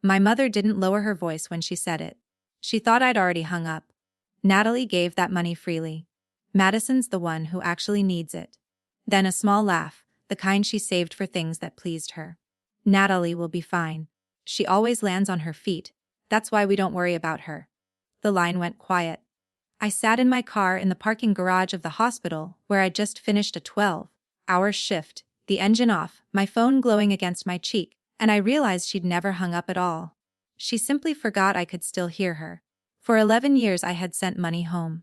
My mother didn't lower her voice when she said it. She thought I'd already hung up. Natalie gave that money freely. Madison's the one who actually needs it. Then a small laugh, the kind she saved for things that pleased her. Natalie will be fine. She always lands on her feet. That's why we don't worry about her. The line went quiet. I sat in my car in the parking garage of the hospital where I'd just finished a 12-hour shift, the engine off, my phone glowing against my cheek, and I realized she'd never hung up at all. She simply forgot I could still hear her. For 11 years I had sent money home.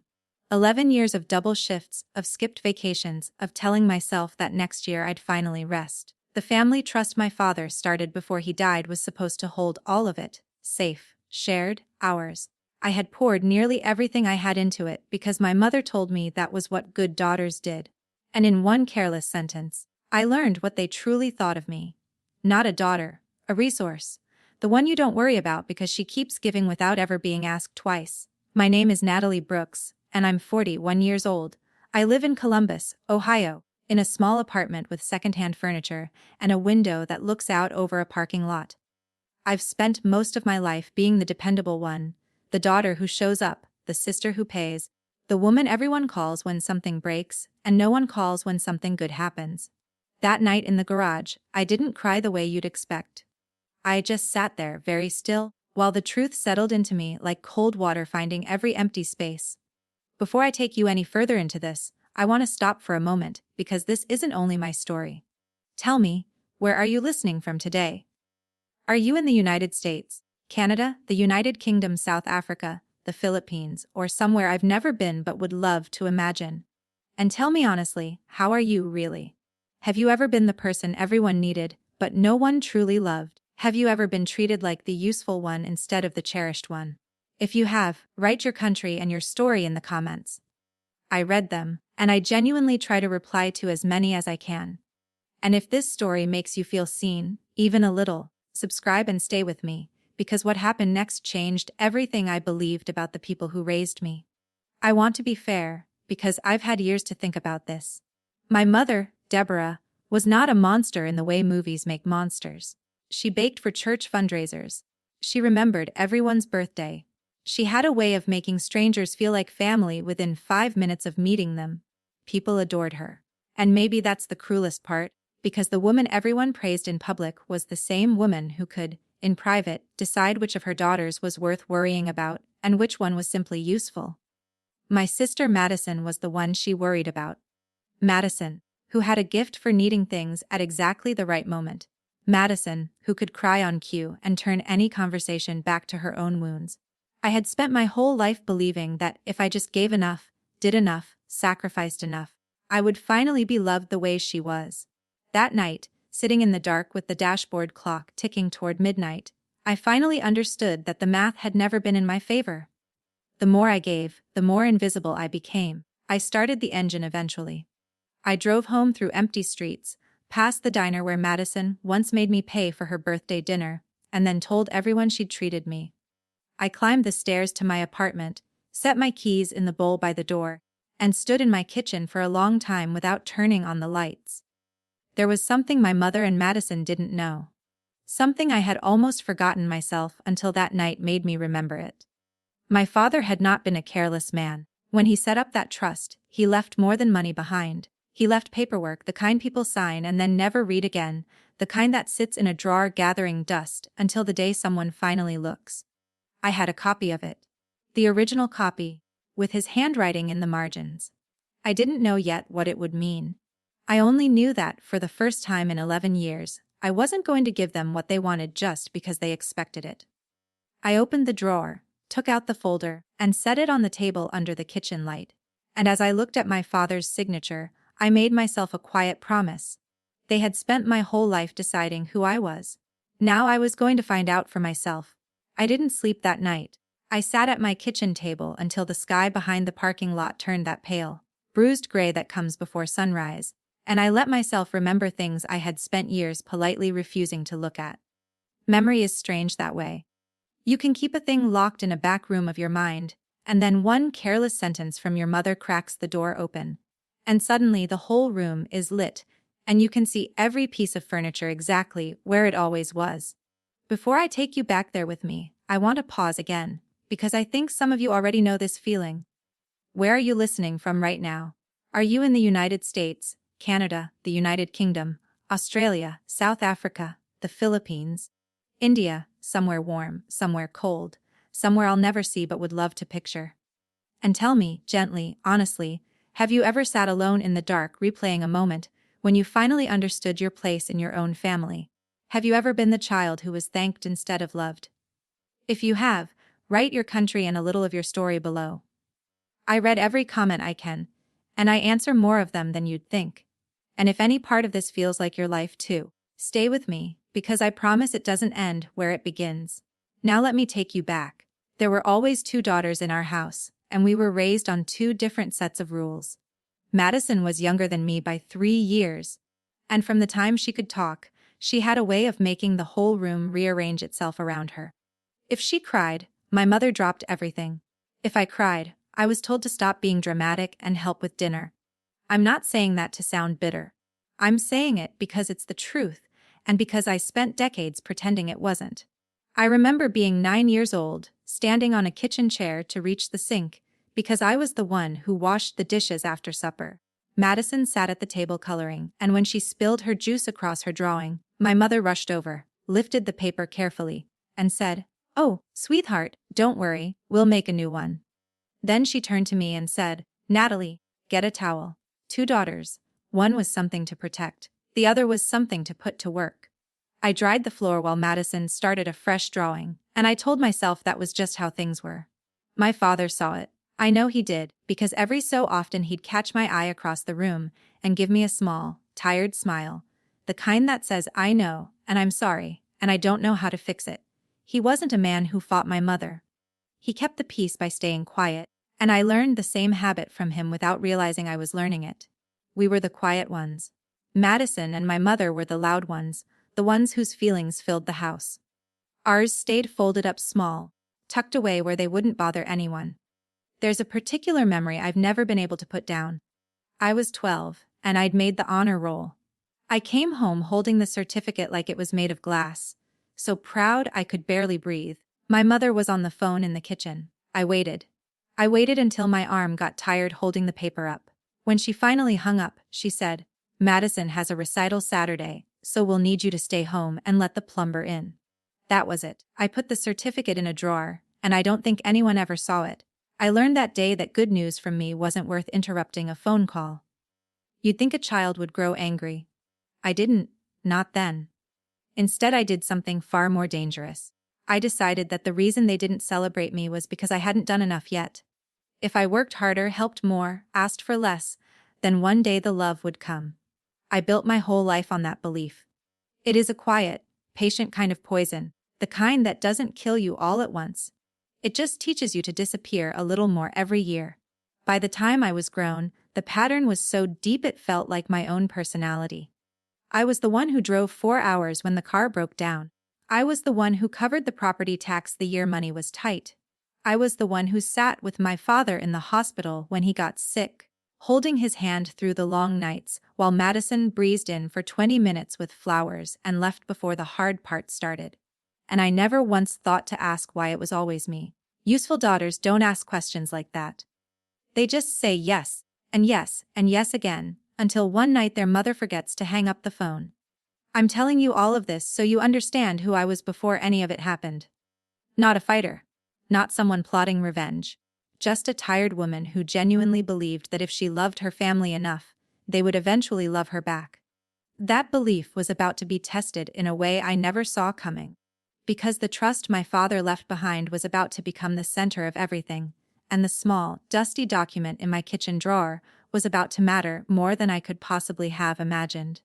11 years of double shifts, of skipped vacations, of telling myself that next year I'd finally rest. The family trust my father started before he died was supposed to hold all of it, safe, shared, ours. I had poured nearly everything I had into it because my mother told me that was what good daughters did. And in one careless sentence, I learned what they truly thought of me. Not a daughter, a resource. The one you don't worry about because she keeps giving without ever being asked twice. My name is Natalie Brooks, and I'm 41 years old. I live in Columbus, Ohio, in a small apartment with secondhand furniture and a window that looks out over a parking lot. I've spent most of my life being the dependable one, the daughter who shows up, the sister who pays, the woman everyone calls when something breaks, and no one calls when something good happens. That night in the garage, I didn't cry the way you'd expect. I just sat there, very still, while the truth settled into me like cold water finding every empty space. Before I take you any further into this, I want to stop for a moment, because this isn't only my story. Tell me, where are you listening from today? Are you in the United States, Canada, the United Kingdom, South Africa, the Philippines, or somewhere I've never been but would love to imagine? And tell me honestly, how are you really? Have you ever been the person everyone needed, but no one truly loved? Have you ever been treated like the useful one instead of the cherished one? If you have, write your country and your story in the comments. I read them, and I genuinely try to reply to as many as I can. And if this story makes you feel seen, even a little, subscribe and stay with me, because what happened next changed everything I believed about the people who raised me. I want to be fair, because I've had years to think about this. My mother, Deborah, was not a monster in the way movies make monsters. She baked for church fundraisers. She remembered everyone's birthday. She had a way of making strangers feel like family within 5 minutes of meeting them. People adored her. And maybe that's the cruelest part, because the woman everyone praised in public was the same woman who could, in private, decide which of her daughters was worth worrying about and which one was simply useful. My sister Madison was the one she worried about. Madison, who had a gift for needing things at exactly the right moment. Madison, who could cry on cue and turn any conversation back to her own wounds. I had spent my whole life believing that if I just gave enough, did enough, sacrificed enough, I would finally be loved the way she was. That night, sitting in the dark with the dashboard clock ticking toward midnight, I finally understood that the math had never been in my favor. The more I gave, the more invisible I became. I started the engine eventually. I drove home through empty streets, past the diner where Madison once made me pay for her birthday dinner, and then told everyone she'd treated me. I climbed the stairs to my apartment, set my keys in the bowl by the door, and stood in my kitchen for a long time without turning on the lights. There was something my mother and Madison didn't know. Something I had almost forgotten myself until that night made me remember it. My father had not been a careless man. When he set up that trust, he left more than money behind. He left paperwork, the kind people sign and then never read again, the kind that sits in a drawer gathering dust until the day someone finally looks. I had a copy of it. The original copy, with his handwriting in the margins. I didn't know yet what it would mean. I only knew that, for the first time in 11 years, I wasn't going to give them what they wanted just because they expected it. I opened the drawer, took out the folder, and set it on the table under the kitchen light. And as I looked at my father's signature, I made myself a quiet promise. They had spent my whole life deciding who I was. Now I was going to find out for myself. I didn't sleep that night. I sat at my kitchen table until the sky behind the parking lot turned that pale, bruised gray that comes before sunrise, and I let myself remember things I had spent years politely refusing to look at. Memory is strange that way. You can keep a thing locked in a back room of your mind, and then one careless sentence from your mother cracks the door open. And suddenly the whole room is lit, and you can see every piece of furniture exactly where it always was. Before I take you back there with me, I want to pause again, because I think some of you already know this feeling. Where are you listening from right now? Are you in the United States, Canada, the United Kingdom, Australia, South Africa, the Philippines, India, somewhere warm, somewhere cold, somewhere I'll never see but would love to picture? And tell me, gently, honestly, have you ever sat alone in the dark replaying a moment when you finally understood your place in your own family? Have you ever been the child who was thanked instead of loved? If you have, write your country and a little of your story below. I read every comment I can, and I answer more of them than you'd think. And if any part of this feels like your life too, stay with me, because I promise it doesn't end where it begins. Now let me take you back. There were always two daughters in our house, and we were raised on two different sets of rules. Madison was younger than me by 3 years, and from the time she could talk, she had a way of making the whole room rearrange itself around her. If she cried, my mother dropped everything. If I cried, I was told to stop being dramatic and help with dinner. I'm not saying that to sound bitter. I'm saying it because it's the truth, and because I spent decades pretending it wasn't. I remember being 9 years old, standing on a kitchen chair to reach the sink, because I was the one who washed the dishes after supper. Madison sat at the table coloring, and when she spilled her juice across her drawing, my mother rushed over, lifted the paper carefully, and said, "Oh, sweetheart, don't worry, we'll make a new one." Then she turned to me and said, "Natalie, get a towel." 2 daughters. One was something to protect, the other was something to put to work. I dried the floor while Madison started a fresh drawing, and I told myself that was just how things were. My father saw it. I know he did, because every so often he'd catch my eye across the room and give me a small, tired smile, the kind that says I know, and I'm sorry, and I don't know how to fix it. He wasn't a man who fought my mother. He kept the peace by staying quiet, and I learned the same habit from him without realizing I was learning it. We were the quiet ones. Madison and my mother were the loud ones, the ones whose feelings filled the house. Ours stayed folded up small, tucked away where they wouldn't bother anyone. There's a particular memory I've never been able to put down. I was 12, and I'd made the honor roll. I came home holding the certificate like it was made of glass, so proud I could barely breathe. My mother was on the phone in the kitchen. I waited. I waited until my arm got tired holding the paper up. When she finally hung up, she said, "Madison has a recital Saturday, so we'll need you to stay home and let the plumber in." That was it. I put the certificate in a drawer, and I don't think anyone ever saw it. I learned that day that good news from me wasn't worth interrupting a phone call. You'd think a child would grow angry. I didn't, not then. Instead, I did something far more dangerous. I decided that the reason they didn't celebrate me was because I hadn't done enough yet. If I worked harder, helped more, asked for less, then one day the love would come. I built my whole life on that belief. It is a quiet, patient kind of poison, the kind that doesn't kill you all at once. It just teaches you to disappear a little more every year. By the time I was grown, the pattern was so deep it felt like my own personality. I was the one who drove 4 hours when the car broke down. I was the one who covered the property tax the year money was tight. I was the one who sat with my father in the hospital when he got sick, holding his hand through the long nights while Madison breezed in for 20 minutes with flowers and left before the hard part started. And I never once thought to ask why it was always me. Useful daughters don't ask questions like that. They just say yes, and yes, and yes again, until one night their mother forgets to hang up the phone. I'm telling you all of this so you understand who I was before any of it happened. Not a fighter. Not someone plotting revenge. Just a tired woman who genuinely believed that if she loved her family enough, they would eventually love her back. That belief was about to be tested in a way I never saw coming. Because the trust my father left behind was about to become the center of everything, and the small, dusty document in my kitchen drawer was about to matter more than I could possibly have imagined.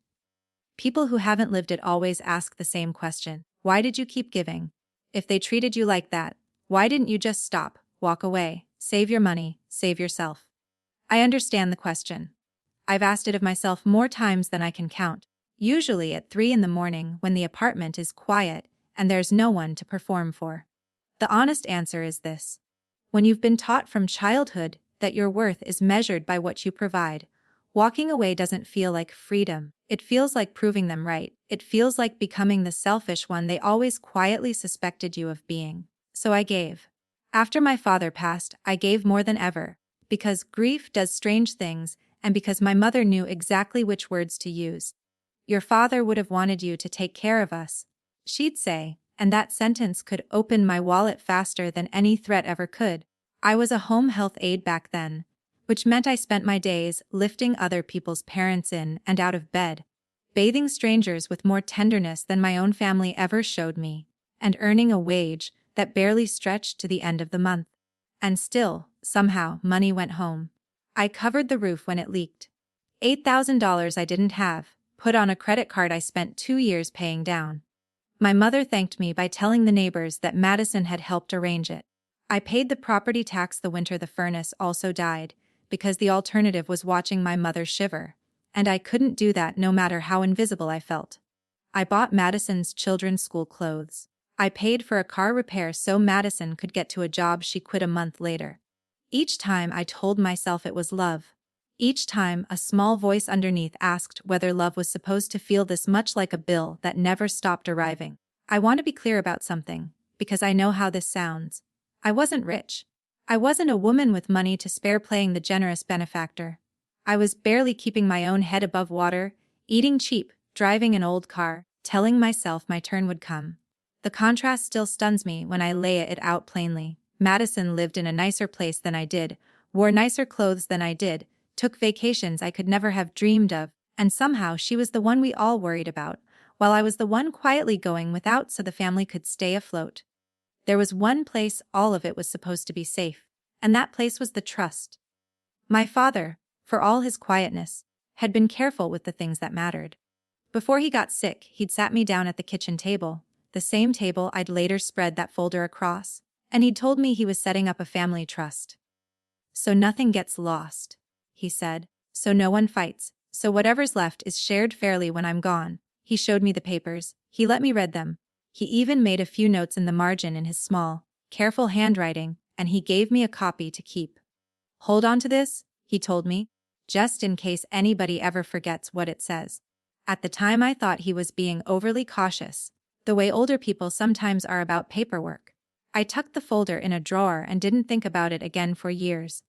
People who haven't lived it always ask the same question. Why did you keep giving? If they treated you like that, why didn't you just stop, walk away, save your money, save yourself? I understand the question. I've asked it of myself more times than I can count, usually at 3 in the morning when the apartment is quiet and there's no one to perform for. The honest answer is this. When you've been taught from childhood that your worth is measured by what you provide, Walking away doesn't feel like freedom. It feels like proving them right. It feels like becoming the selfish one they always quietly suspected you of being. So I gave. After my father passed, I gave more than ever, because grief does strange things, and because my mother knew exactly which words to use. Your father would have wanted you to take care of us, she'd say, and that sentence could open my wallet faster than any threat ever could. I was a home health aide back then, which meant I spent my days lifting other people's parents in and out of bed, bathing strangers with more tenderness than my own family ever showed me, and earning a wage that barely stretched to the end of the month. And still, somehow, money went home. I covered the roof when it leaked. $8,000 I didn't have, put on a credit card I spent 2 years paying down. My mother thanked me by telling the neighbors that Madison had helped arrange it. I paid the property tax the winter the furnace also died, because the alternative was watching my mother shiver, and I couldn't do that no matter how invisible I felt. I bought Madison's children's school clothes. I paid for a car repair so Madison could get to a job she quit a month later. Each time I told myself it was love. Each time a small voice underneath asked whether love was supposed to feel this much like a bill that never stopped arriving. I want to be clear about something, because I know how this sounds. I wasn't rich. I wasn't a woman with money to spare playing the generous benefactor. I was barely keeping my own head above water, eating cheap, driving an old car, telling myself my turn would come. The contrast still stuns me when I lay it out plainly. Madison lived in a nicer place than I did, wore nicer clothes than I did, took vacations I could never have dreamed of, and somehow she was the one we all worried about, while I was the one quietly going without so the family could stay afloat. There was one place all of it was supposed to be safe, and that place was the trust. My father, for all his quietness, had been careful with the things that mattered. Before he got sick, he'd sat me down at the kitchen table, the same table I'd later spread that folder across, and he'd told me he was setting up a family trust. So nothing gets lost, he said, so no one fights, so whatever's left is shared fairly when I'm gone. He showed me the papers, he let me read them. He even made a few notes in the margin in his small, careful handwriting, and he gave me a copy to keep. Hold on to this, he told me, just in case anybody ever forgets what it says. At the time I thought he was being overly cautious, the way older people sometimes are about paperwork. I tucked the folder in a drawer and didn't think about it again for years.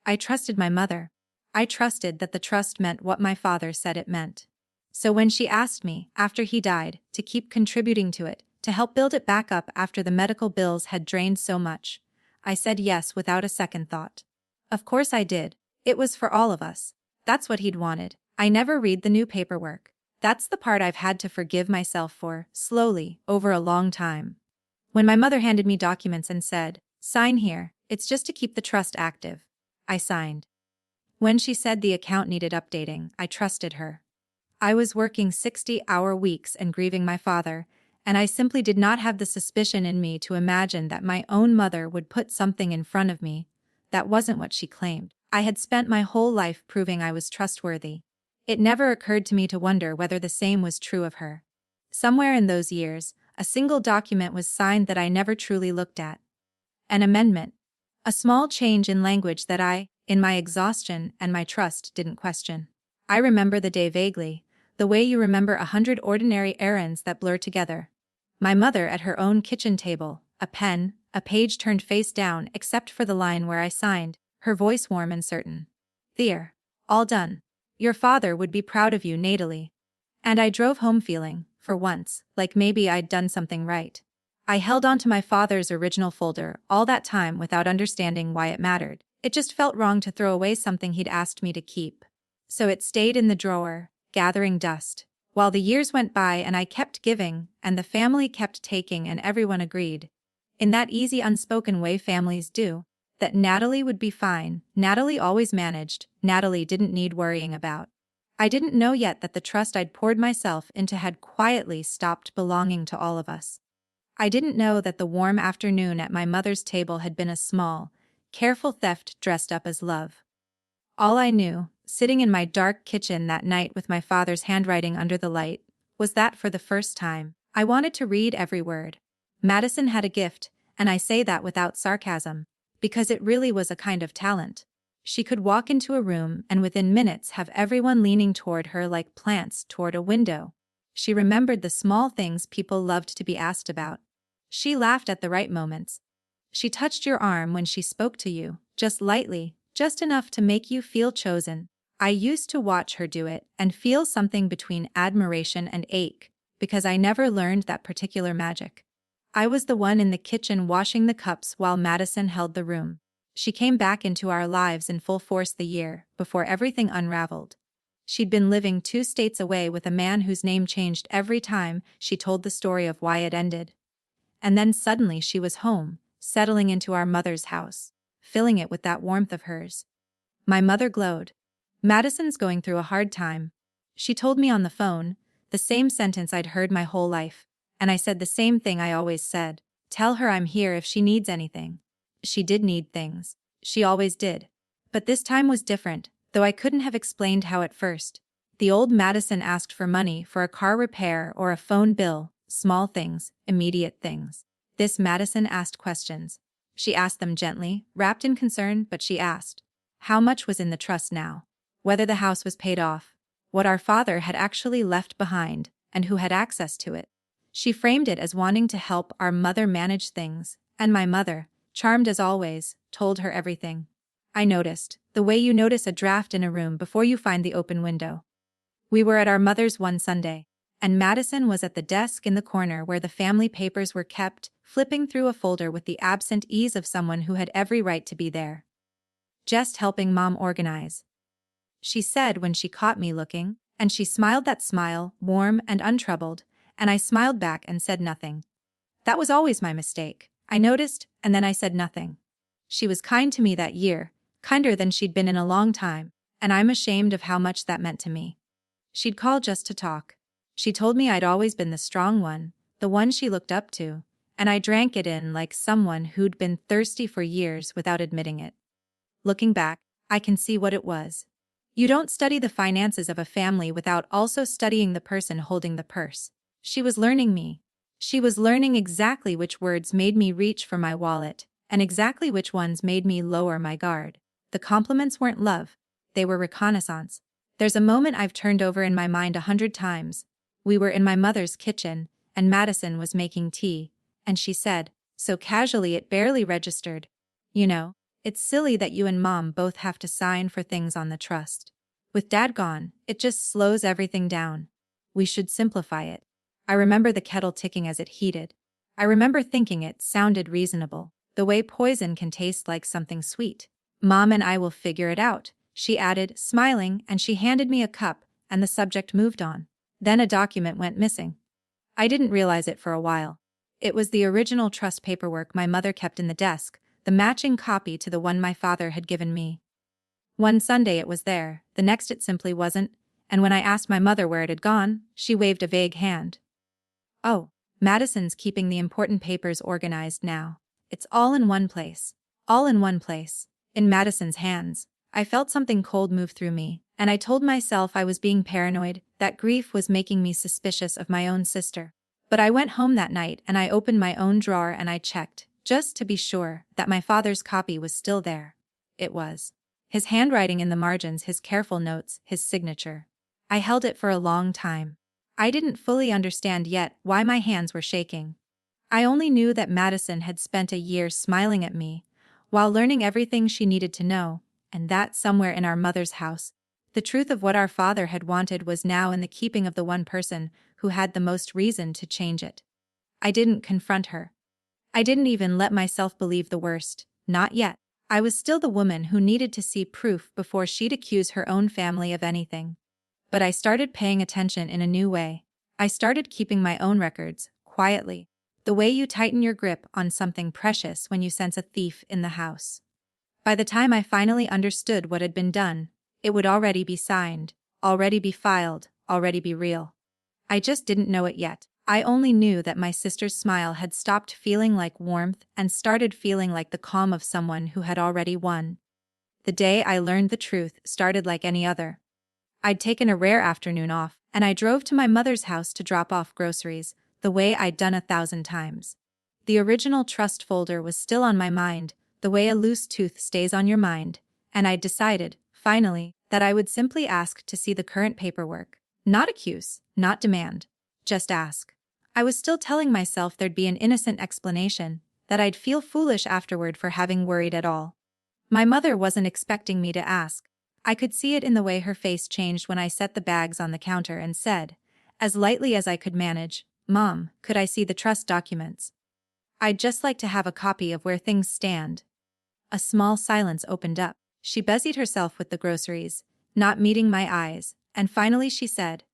I trusted my mother. I trusted that the trust meant what my father said it meant. So when she asked me, after he died, to keep contributing to it, to help build it back up after the medical bills had drained so much, I said yes without a second thought. Of course I did. It was for all of us. That's what he'd wanted. I never read the new paperwork. That's the part I've had to forgive myself for, slowly, over a long time. When my mother handed me documents and said, "Sign here, it's just to keep the trust active," I signed. When she said the account needed updating, I trusted her. I was working 60-hour weeks and grieving my father, and I simply did not have the suspicion in me to imagine that my own mother would put something in front of me. That wasn't what she claimed. I had spent my whole life proving I was trustworthy. It never occurred to me to wonder whether the same was true of her. Somewhere in those years, a single document was signed that I never truly looked at. An amendment. A small change in language that I, in my exhaustion and my trust, didn't question. I remember the day vaguely, the way you remember 100 ordinary errands that blur together. My mother at her own kitchen table, a pen, a page turned face down except for the line where I signed, her voice warm and certain. "There. All done. Your father would be proud of you, Natalie." And I drove home feeling, for once, like maybe I'd done something right. I held on to my father's original folder all that time without understanding why it mattered. It just felt wrong to throw away something he'd asked me to keep. So it stayed in the drawer, gathering dust, while the years went by and I kept giving, and the family kept taking, and everyone agreed, in that easy unspoken way families do, that Natalie would be fine. Natalie always managed. Natalie didn't need worrying about. I didn't know yet that the trust I'd poured myself into had quietly stopped belonging to all of us. I didn't know that the warm afternoon at my mother's table had been a small, careful theft dressed up as love. All I knew, sitting in my dark kitchen that night with my father's handwriting under the light, was that for the first time, I wanted to read every word. Madison had a gift, and I say that without sarcasm, because it really was a kind of talent. She could walk into a room and within minutes have everyone leaning toward her like plants toward a window. She remembered the small things people loved to be asked about. She laughed at the right moments. She touched your arm when she spoke to you, just lightly, just enough to make you feel chosen. I used to watch her do it and feel something between admiration and ache, because I never learned that particular magic. I was the one in the kitchen washing the cups while Madison held the room. She came back into our lives in full force the year before everything unraveled. She'd been living 2 states away with a man whose name changed every time she told the story of why it ended. And then suddenly she was home, settling into our mother's house, filling it with that warmth of hers. My mother glowed. Madison's going through a hard time. She told me on the phone, the same sentence I'd heard my whole life, and I said the same thing I always said. Tell her I'm here if she needs anything. She did need things. She always did. But this time was different, though I couldn't have explained how at first. The old Madison asked for money for a car repair or a phone bill, small things, immediate things. This Madison asked questions. She asked them gently, wrapped in concern, but she asked. How much was in the trust now? Whether the house was paid off? What our father had actually left behind, and who had access to it? She framed it as wanting to help our mother manage things, and my mother, charmed as always, told her everything. I noticed, the way you notice a draft in a room before you find the open window. We were at our mother's one Sunday, and Madison was at the desk in the corner where the family papers were kept, flipping through a folder with the absent ease of someone who had every right to be there. Just helping Mom organize, she said when she caught me looking, and she smiled that smile, warm and untroubled, and I smiled back and said nothing. That was always my mistake. I noticed, and then I said nothing. She was kind to me that year, kinder than she'd been in a long time, and I'm ashamed of how much that meant to me. She'd call just to talk. She told me I'd always been the strong one, the one she looked up to, and I drank it in like someone who'd been thirsty for years without admitting it. Looking back, I can see what it was. You don't study the finances of a family without also studying the person holding the purse. She was learning me. She was learning exactly which words made me reach for my wallet, and exactly which ones made me lower my guard. The compliments weren't love, they were reconnaissance. There's a moment I've turned over in my mind 100 times. We were in my mother's kitchen, and Madison was making tea, and she said, so casually it barely registered, you know, it's silly that you and Mom both have to sign for things on the trust. With Dad gone, it just slows everything down. We should simplify it. I remember the kettle ticking as it heated. I remember thinking it sounded reasonable, the way poison can taste like something sweet. Mom and I will figure it out, she added, smiling, and she handed me a cup, and the subject moved on. Then a document went missing. I didn't realize it for a while. It was the original trust paperwork my mother kept in the desk, the matching copy to the one my father had given me. One Sunday it was there, the next it simply wasn't, and when I asked my mother where it had gone, she waved a vague hand. Oh, Madison's keeping the important papers organized now. It's all in one place. All in one place. In Madison's hands. I felt something cold move through me, and I told myself I was being paranoid, that grief was making me suspicious of my own sister. But I went home that night and I opened my own drawer and I checked, just to be sure, that my father's copy was still there. It was. His handwriting in the margins, his careful notes, his signature. I held it for a long time. I didn't fully understand yet why my hands were shaking. I only knew that Madison had spent a year smiling at me, while learning everything she needed to know, and that somewhere in our mother's house, the truth of what our father had wanted was now in the keeping of the one person who had the most reason to change it. I didn't confront her. I didn't even let myself believe the worst, not yet. I was still the woman who needed to see proof before she'd accuse her own family of anything. But I started paying attention in a new way. I started keeping my own records, quietly, the way you tighten your grip on something precious when you sense a thief in the house. By the time I finally understood what had been done, it would already be signed, already be filed, already be real. I just didn't know it yet. I only knew that my sister's smile had stopped feeling like warmth and started feeling like the calm of someone who had already won. The day I learned the truth started like any other. I'd taken a rare afternoon off, and I drove to my mother's house to drop off groceries, the way I'd done 1,000 times. The original trust folder was still on my mind, the way a loose tooth stays on your mind, and I'd decided, finally, that I would simply ask to see the current paperwork. Not accuse, not demand. Just ask. I was still telling myself there'd be an innocent explanation, that I'd feel foolish afterward for having worried at all. My mother wasn't expecting me to ask. I could see it in the way her face changed when I set the bags on the counter and said, as lightly as I could manage, "Mom, could I see the trust documents? I'd just like to have a copy of where things stand." A small silence opened up. She busied herself with the groceries, not meeting my eyes, and finally she said,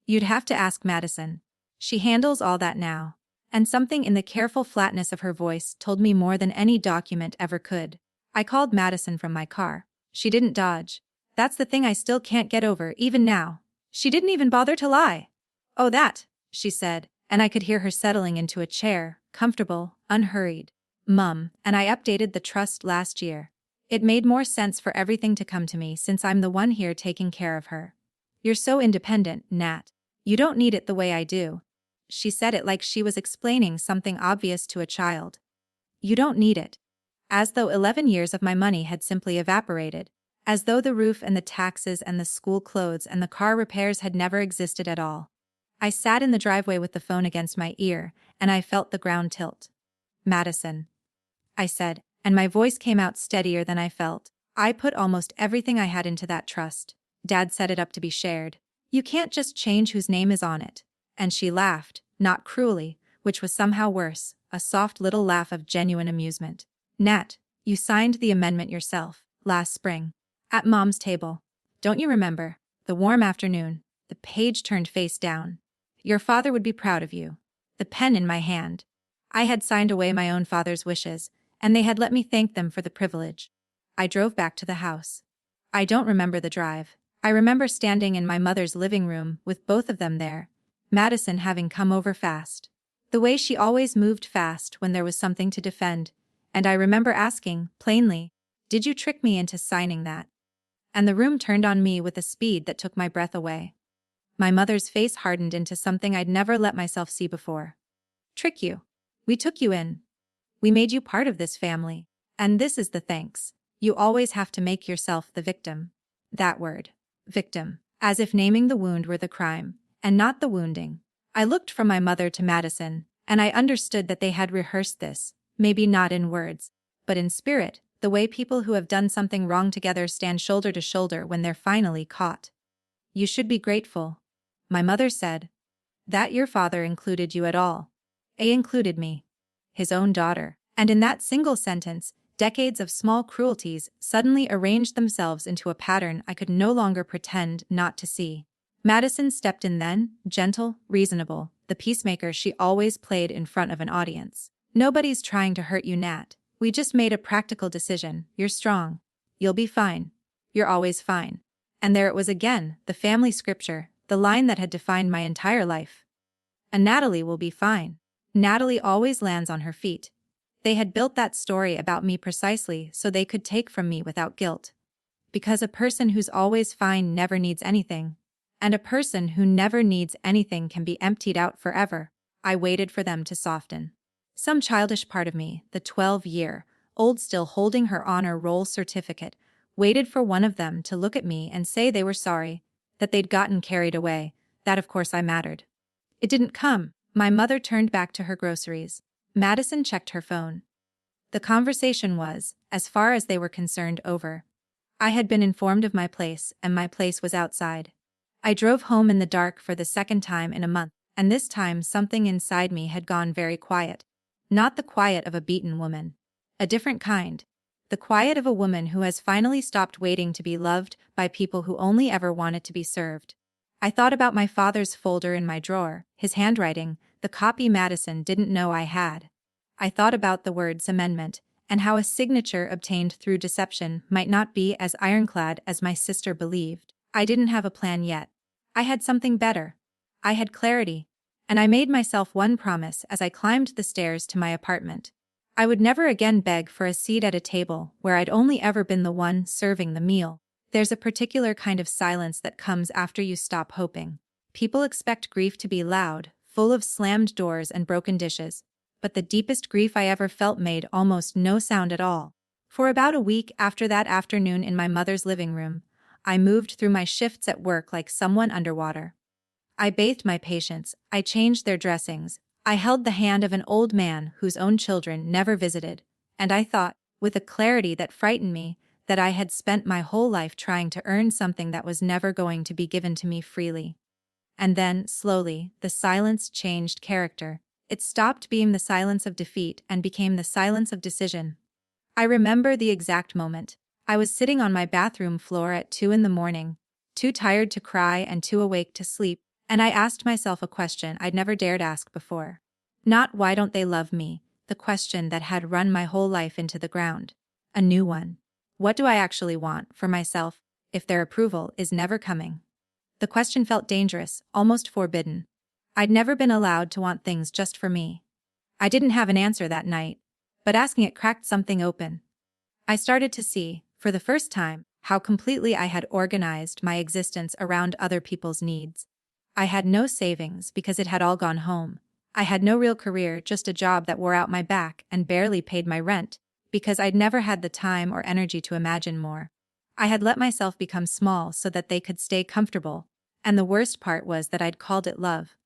"You'd have to ask Madison. She handles all that now." And something in the careful flatness of her voice told me more than any document ever could. I called Madison from my car. She didn't dodge. That's the thing I still can't get over, even now. She didn't even bother to lie. "Oh, that," she said, and I could hear her settling into a chair, comfortable, unhurried. "Mum, and I updated the trust last year. It made more sense for everything to come to me since I'm the one here taking care of her. You're so independent, Nat. You don't need it the way I do." She said it like she was explaining something obvious to a child. "You don't need it." As though 11 years of my money had simply evaporated. As though the roof and the taxes and the school clothes and the car repairs had never existed at all. I sat in the driveway with the phone against my ear, and I felt the ground tilt. "Madison," I said, and my voice came out steadier than I felt. "I put almost everything I had into that trust. Dad set it up to be shared. You can't just change whose name is on it." And she laughed, not cruelly, which was somehow worse, a soft little laugh of genuine amusement. "Nat, you signed the amendment yourself, last spring. At Mom's table. Don't you remember? The warm afternoon, the page turned face down. Your father would be proud of you." The pen in my hand. I had signed away my own father's wishes, and they had let me thank them for the privilege. I drove back to the house. I don't remember the drive. I remember standing in my mother's living room with both of them there, Madison having come over fast. The way she always moved fast when there was something to defend, and I remember asking, plainly, "Did you trick me into signing that?" And the room turned on me with a speed that took my breath away. My mother's face hardened into something I'd never let myself see before. "Trick you? We took you in. We made you part of this family. And this is the thanks. You always have to make yourself the victim." That word. Victim. As if naming the wound were the crime, and not the wounding. I looked from my mother to Madison, and I understood that they had rehearsed this, maybe not in words, but in spirit, the way people who have done something wrong together stand shoulder to shoulder when they're finally caught. "You should be grateful," my mother said, "that your father included you at all. He included me. His own daughter." And in that single sentence, decades of small cruelties suddenly arranged themselves into a pattern I could no longer pretend not to see. Madison stepped in then, gentle, reasonable, the peacemaker she always played in front of an audience. "Nobody's trying to hurt you, Nat. We just made a practical decision. You're strong. You'll be fine. You're always fine." And there it was again, the family scripture, the line that had defined my entire life. "And Natalie will be fine. Natalie always lands on her feet." They had built that story about me precisely so they could take from me without guilt. Because a person who's always fine never needs anything. And a person who never needs anything can be emptied out forever. I waited for them to soften. Some childish part of me, the 12-year-old still holding her honor roll certificate, waited for one of them to look at me and say they were sorry, that they'd gotten carried away, that of course I mattered. It didn't come. My mother turned back to her groceries. Madison checked her phone. The conversation was, as far as they were concerned, over. I had been informed of my place, and my place was outside. I drove home in the dark for the second time in a month, and this time something inside me had gone very quiet. Not the quiet of a beaten woman. A different kind. The quiet of a woman who has finally stopped waiting to be loved by people who only ever wanted to be served. I thought about my father's folder in my drawer, his handwriting, the copy Madison didn't know I had. I thought about the words amendment, and how a signature obtained through deception might not be as ironclad as my sister believed. I didn't have a plan yet. I had something better. I had clarity. And I made myself one promise as I climbed the stairs to my apartment. I would never again beg for a seat at a table where I'd only ever been the one serving the meal. There's a particular kind of silence that comes after you stop hoping. People expect grief to be loud, full of slammed doors and broken dishes. But the deepest grief I ever felt made almost no sound at all. For about a week after that afternoon in my mother's living room, I moved through my shifts at work like someone underwater. I bathed my patients, I changed their dressings, I held the hand of an old man whose own children never visited, and I thought, with a clarity that frightened me, that I had spent my whole life trying to earn something that was never going to be given to me freely. And then, slowly, the silence changed character. It stopped being the silence of defeat and became the silence of decision. I remember the exact moment. I was sitting on my bathroom floor at 2 in the morning, too tired to cry and too awake to sleep, and I asked myself a question I'd never dared ask before. Not why don't they love me, the question that had run my whole life into the ground. A new one. What do I actually want for myself if their approval is never coming? The question felt dangerous, almost forbidden. I'd never been allowed to want things just for me. I didn't have an answer that night, but asking it cracked something open. I started to see, for the first time, how completely I had organized my existence around other people's needs. I had no savings because it had all gone home. I had no real career, just a job that wore out my back and barely paid my rent, because I'd never had the time or energy to imagine more. I had let myself become small so that they could stay comfortable, and the worst part was that I'd called it love.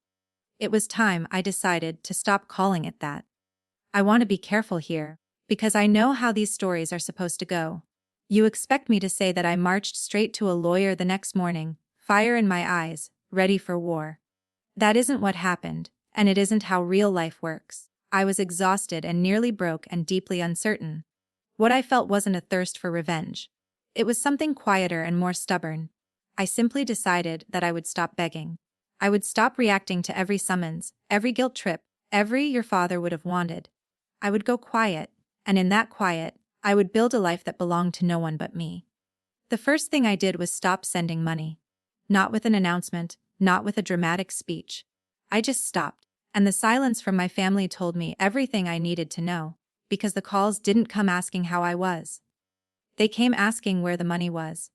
It was time I decided to stop calling it that. I want to be careful here, because I know how these stories are supposed to go. You expect me to say that I marched straight to a lawyer the next morning, fire in my eyes, ready for war. That isn't what happened, and it isn't how real life works. I was exhausted and nearly broke and deeply uncertain. What I felt wasn't a thirst for revenge. It was something quieter and more stubborn. I simply decided that I would stop begging. I would stop reacting to every summons, every guilt trip, every "your father would have wanted." I would go quiet, and in that quiet, I would build a life that belonged to no one but me. The first thing I did was stop sending money. Not with an announcement, not with a dramatic speech. I just stopped, and the silence from my family told me everything I needed to know, because the calls didn't come asking how I was. They came asking where the money was.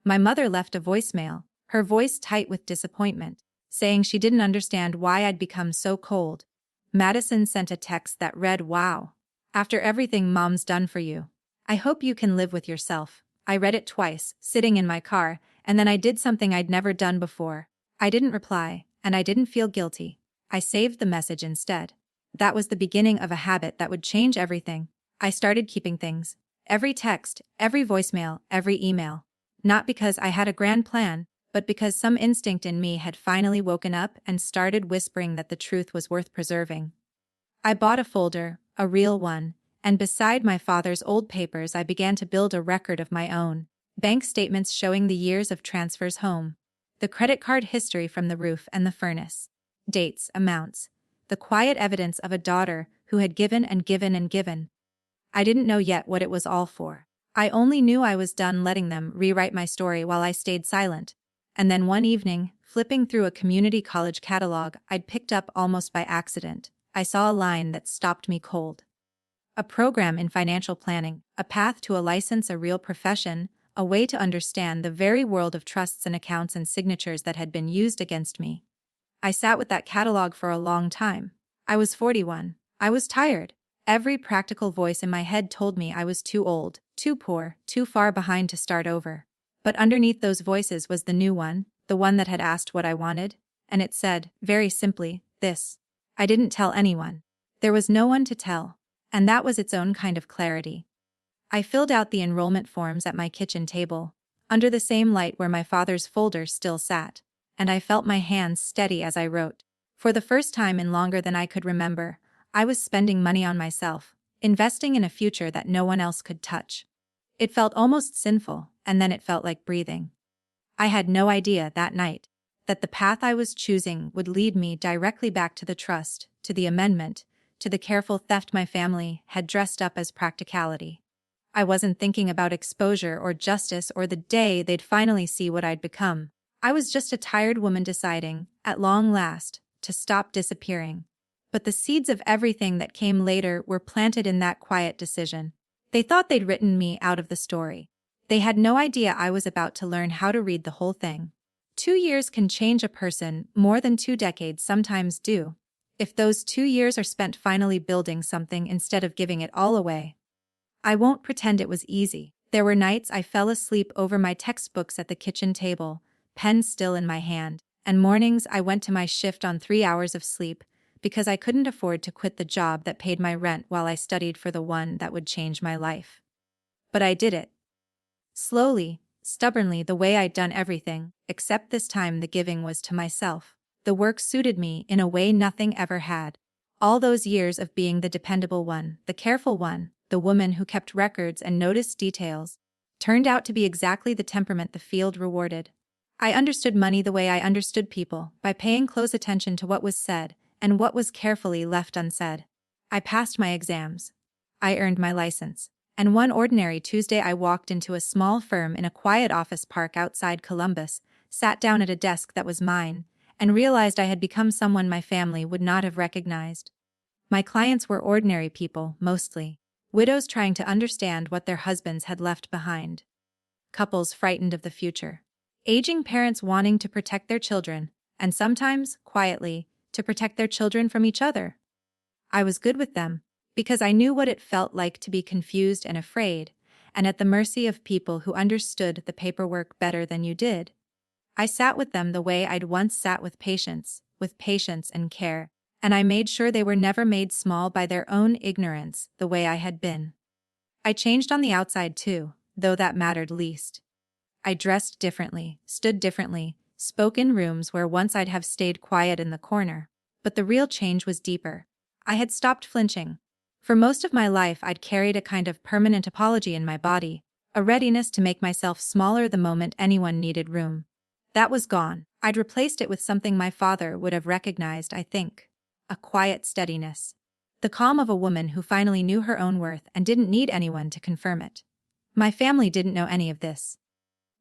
My mother left a voicemail, her voice tight with disappointment, saying she didn't understand why I'd become so cold. Madison sent a text that read, "Wow. After everything Mom's done for you, I hope you can live with yourself." I read it twice, sitting in my car, and then I did something I'd never done before. I didn't reply, and I didn't feel guilty. I saved the message instead. That was the beginning of a habit that would change everything. I started keeping things. Every text, every voicemail, every email. Not because I had a grand plan, but because some instinct in me had finally woken up and started whispering that the truth was worth preserving. I bought a folder, a real one, and beside my father's old papers I began to build a record of my own. Bank statements showing the years of transfers home. The credit card history from the roof and the furnace. Dates, amounts. The quiet evidence of a daughter who had given and given and given. I didn't know yet what it was all for. I only knew I was done letting them rewrite my story while I stayed silent. And then one evening, flipping through a community college catalog I'd picked up almost by accident, I saw a line that stopped me cold. A program in financial planning, a path to a license, a real profession, a way to understand the very world of trusts and accounts and signatures that had been used against me. I sat with that catalog for a long time. I was 41. I was tired. Every practical voice in my head told me I was too old, too poor, too far behind to start over. But underneath those voices was the new one, the one that had asked what I wanted, and it said, very simply, this. I didn't tell anyone. There was no one to tell, and that was its own kind of clarity. I filled out the enrollment forms at my kitchen table, under the same light where my father's folder still sat, and I felt my hands steady as I wrote. For the first time in longer than I could remember, I was spending money on myself, investing in a future that no one else could touch. It felt almost sinful, and then it felt like breathing. I had no idea that night that the path I was choosing would lead me directly back to the trust, to the amendment, to the careful theft my family had dressed up as practicality. I wasn't thinking about exposure or justice or the day they'd finally see what I'd become. I was just a tired woman deciding, at long last, to stop disappearing. But the seeds of everything that came later were planted in that quiet decision. They thought they'd written me out of the story. They had no idea I was about to learn how to read the whole thing. 2 years can change a person more than 2 decades sometimes do, if those 2 years are spent finally building something instead of giving it all away. I won't pretend it was easy. There were nights I fell asleep over my textbooks at the kitchen table, pen still in my hand, and mornings I went to my shift on 3 hours of sleep because I couldn't afford to quit the job that paid my rent while I studied for the one that would change my life. But I did it. Slowly, stubbornly, the way I'd done everything, except this time the giving was to myself. The work suited me in a way nothing ever had. All those years of being the dependable one, the careful one, the woman who kept records and noticed details, turned out to be exactly the temperament the field rewarded. I understood money the way I understood people, by paying close attention to what was said and what was carefully left unsaid. I passed my exams. I earned my license. And one ordinary Tuesday I walked into a small firm in a quiet office park outside Columbus, sat down at a desk that was mine, and realized I had become someone my family would not have recognized. My clients were ordinary people, mostly. Widows trying to understand what their husbands had left behind. Couples frightened of the future. Aging parents wanting to protect their children, and sometimes, quietly, to protect their children from each other. I was good with them, because I knew what it felt like to be confused and afraid, and at the mercy of people who understood the paperwork better than you did. I sat with them the way I'd once sat with patients and care, and I made sure they were never made small by their own ignorance the way I had been. I changed on the outside too, though that mattered least. I dressed differently, stood differently, spoke in rooms where once I'd have stayed quiet in the corner. But the real change was deeper. I had stopped flinching. For most of my life I'd carried a kind of permanent apology in my body, a readiness to make myself smaller the moment anyone needed room. That was gone. I'd replaced it with something my father would have recognized, I think. A quiet steadiness. The calm of a woman who finally knew her own worth and didn't need anyone to confirm it. My family didn't know any of this.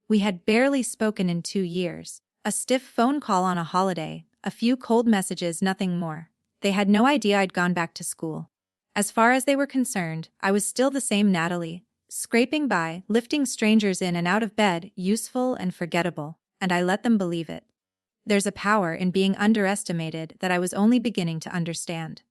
We had barely spoken in 2 years. A stiff phone call on a holiday, a few cold messages, nothing more. They had no idea I'd gone back to school. As far as they were concerned, I was still the same Natalie, scraping by, lifting strangers in and out of bed, useful and forgettable, and I let them believe it. There's a power in being underestimated that I was only beginning to understand.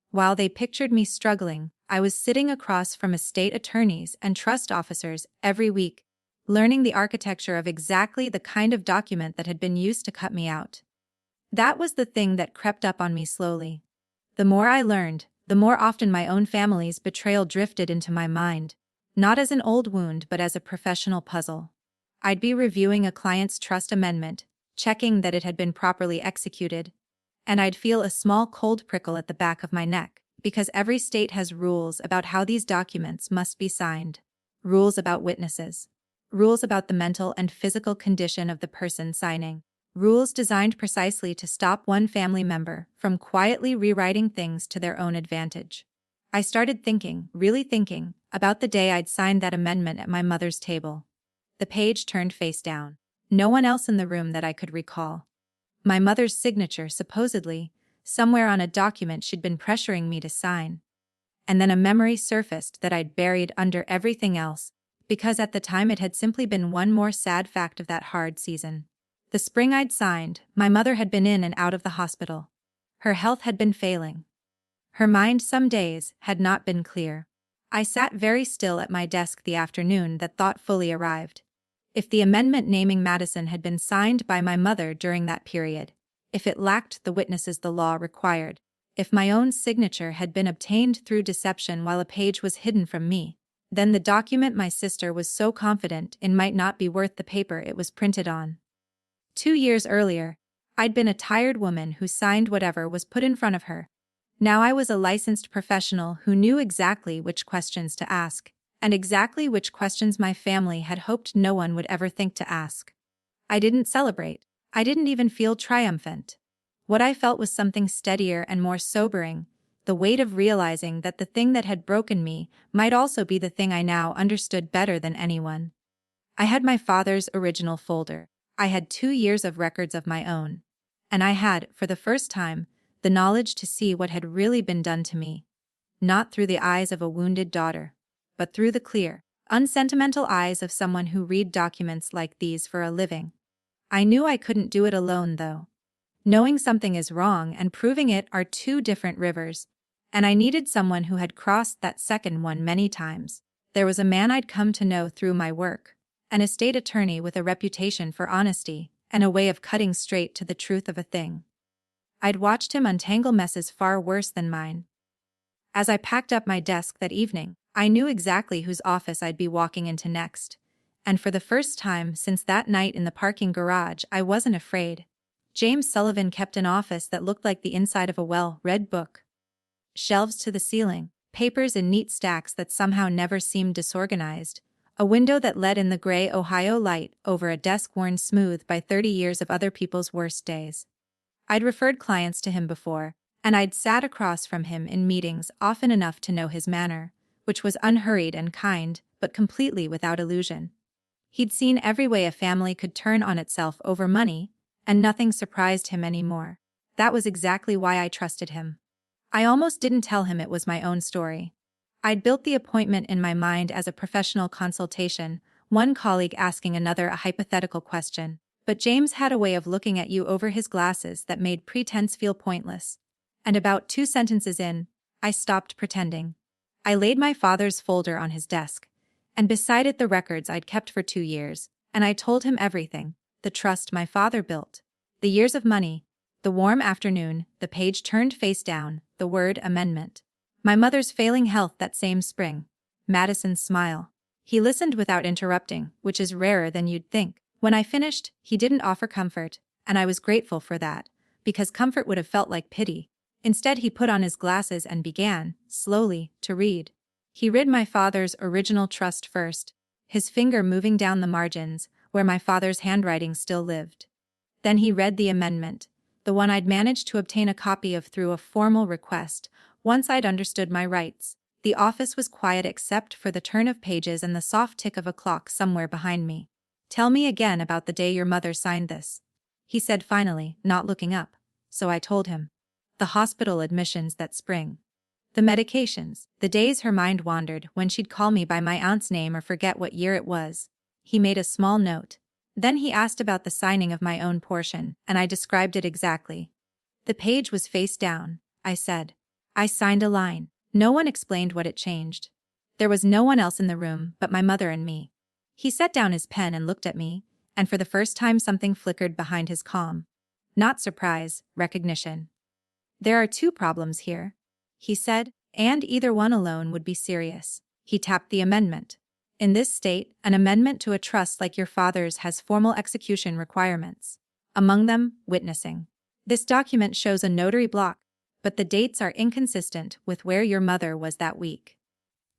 While they pictured me struggling, I was sitting across from estate attorneys and trust officers every week, learning the architecture of exactly the kind of document that had been used to cut me out. That was the thing that crept up on me slowly. The more I learned, the more often my own family's betrayal drifted into my mind, not as an old wound but as a professional puzzle. I'd be reviewing a client's trust amendment, checking that it had been properly executed, and I'd feel a small cold prickle at the back of my neck, because every state has rules about how these documents must be signed, rules about witnesses, rules about the mental and physical condition of the person signing, rules designed precisely to stop one family member from quietly rewriting things to their own advantage. I started thinking, really thinking, about the day I'd signed that amendment at my mother's table. The page turned face down. No one else in the room that I could recall. My mother's signature, supposedly, somewhere on a document she'd been pressuring me to sign. And then a memory surfaced that I'd buried under everything else, because at the time it had simply been one more sad fact of that hard season. The spring I'd signed, my mother had been in and out of the hospital. Her health had been failing. Her mind some days had not been clear. I sat very still at my desk the afternoon that thought fully arrived. If the amendment naming Madison had been signed by my mother during that period, if it lacked the witnesses the law required, if my own signature had been obtained through deception while a page was hidden from me, then the document my sister was so confident in might not be worth the paper it was printed on. 2 years earlier, I'd been a tired woman who signed whatever was put in front of her. Now I was a licensed professional who knew exactly which questions to ask, and exactly which questions my family had hoped no one would ever think to ask. I didn't celebrate. I didn't even feel triumphant. What I felt was something steadier and more sobering, the weight of realizing that the thing that had broken me might also be the thing I now understood better than anyone. I had my father's original folder. I had 2 years of records of my own. And I had, for the first time, the knowledge to see what had really been done to me. Not through the eyes of a wounded daughter, but through the clear, unsentimental eyes of someone who read documents like these for a living. I knew I couldn't do it alone, though. Knowing something is wrong and proving it are 2 different rivers, And I needed someone who had crossed that second one many times. There was a man I'd come to know through my work, an estate attorney with a reputation for honesty and a way of cutting straight to the truth of a thing. I'd watched him untangle messes far worse than mine. As I packed up my desk that evening, I knew exactly whose office I'd be walking into next. And for the first time since that night in the parking garage, I wasn't afraid. James Sullivan kept an office that looked like the inside of a well-read book. Shelves to the ceiling, papers in neat stacks that somehow never seemed disorganized, a window that let in the gray Ohio light over a desk worn smooth by 30 years of other people's worst days. I'd referred clients to him before, and I'd sat across from him in meetings often enough to know his manner, which was unhurried and kind, but completely without illusion. He'd seen every way a family could turn on itself over money, and nothing surprised him anymore. That was exactly why I trusted him. I almost didn't tell him it was my own story. I'd built the appointment in my mind as a professional consultation, one colleague asking another a hypothetical question. But James had a way of looking at you over his glasses that made pretense feel pointless. And about 2 sentences in, I stopped pretending. I laid my father's folder on his desk, and beside it the records I'd kept for 2 years, and I told him everything: the trust my father built, the years of money, the warm afternoon, the page turned face down, the word amendment, my mother's failing health that same spring, Madison's smile. He listened without interrupting, which is rarer than you'd think. When I finished, he didn't offer comfort, and I was grateful for that, because comfort would have felt like pity. Instead, he put on his glasses and began, slowly, to read. He read my father's original trust first, his finger moving down the margins, where my father's handwriting still lived. Then he read the amendment, the one I'd managed to obtain a copy of through a formal request, once I'd understood my rights. The office was quiet except for the turn of pages and the soft tick of a clock somewhere behind me. "Tell me again about the day your mother signed this," he said finally, not looking up. So I told him. The hospital admissions that spring. The medications, the days her mind wandered when she'd call me by my aunt's name or forget what year it was. He made a small note. Then he asked about the signing of my own portion, and I described it exactly. The page was face down, I said. I signed a line. No one explained what it changed. There was no one else in the room but my mother and me. He set down his pen and looked at me, and for the first time something flickered behind his calm. Not surprise, recognition. "There are 2 problems here," he said, "and either one alone would be serious." He tapped the amendment. "In this state, an amendment to a trust like your father's has formal execution requirements. Among them, witnessing. This document shows a notary block, but the dates are inconsistent with where your mother was that week.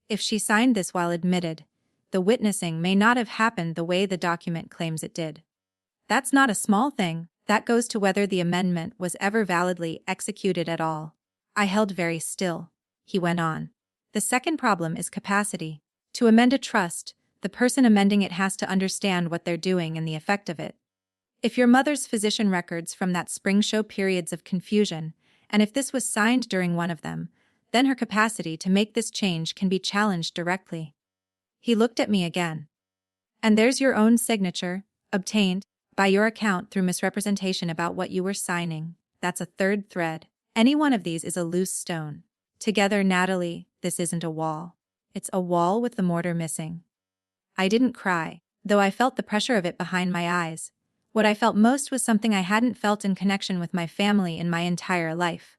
If she signed this while admitted, the witnessing may not have happened the way the document claims it did. That's not a small thing, that goes to whether the amendment was ever validly executed at all." I held very still. He went on. "The second problem is capacity. To amend a trust, the person amending it has to understand what they're doing and the effect of it. If your mother's physician records from that spring show periods of confusion, and if this was signed during one of them, then her capacity to make this change can be challenged directly." He looked at me again. "And there's your own signature, obtained, by your account through misrepresentation about what you were signing. That's a third thread. Any one of these is a loose stone. Together, Natalie, this isn't a wall. It's a wall with the mortar missing." I didn't cry, though I felt the pressure of it behind my eyes. What I felt most was something I hadn't felt in connection with my family in my entire life.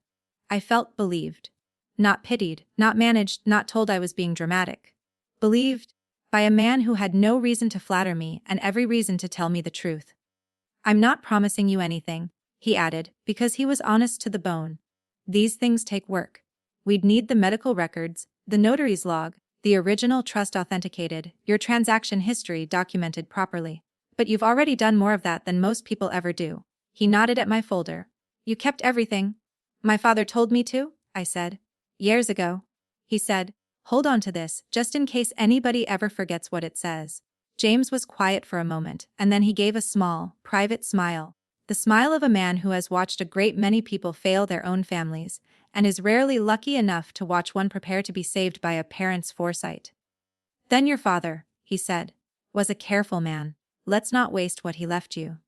I felt believed. Not pitied, not managed, not told I was being dramatic. Believed by a man who had no reason to flatter me and every reason to tell me the truth. "I'm not promising you anything," he added, because he was honest to the bone. "These things take work. We'd need the medical records, the notary's log, the original trust authenticated, your transaction history documented properly. But you've already done more of that than most people ever do." He nodded at my folder. "You kept everything?" "My father told me to," I said. "Years ago." He said, "Hold on to this, just in case anybody ever forgets what it says." James was quiet for a moment, and then he gave a small, private smile. The smile of a man who has watched a great many people fail their own families, and is rarely lucky enough to watch one prepare to be saved by a parent's foresight. "Then your father," he said, "was a careful man. Let's not waste what he left you."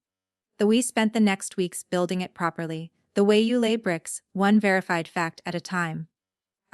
We spent the next weeks building it properly, the way you lay bricks, one verified fact at a time.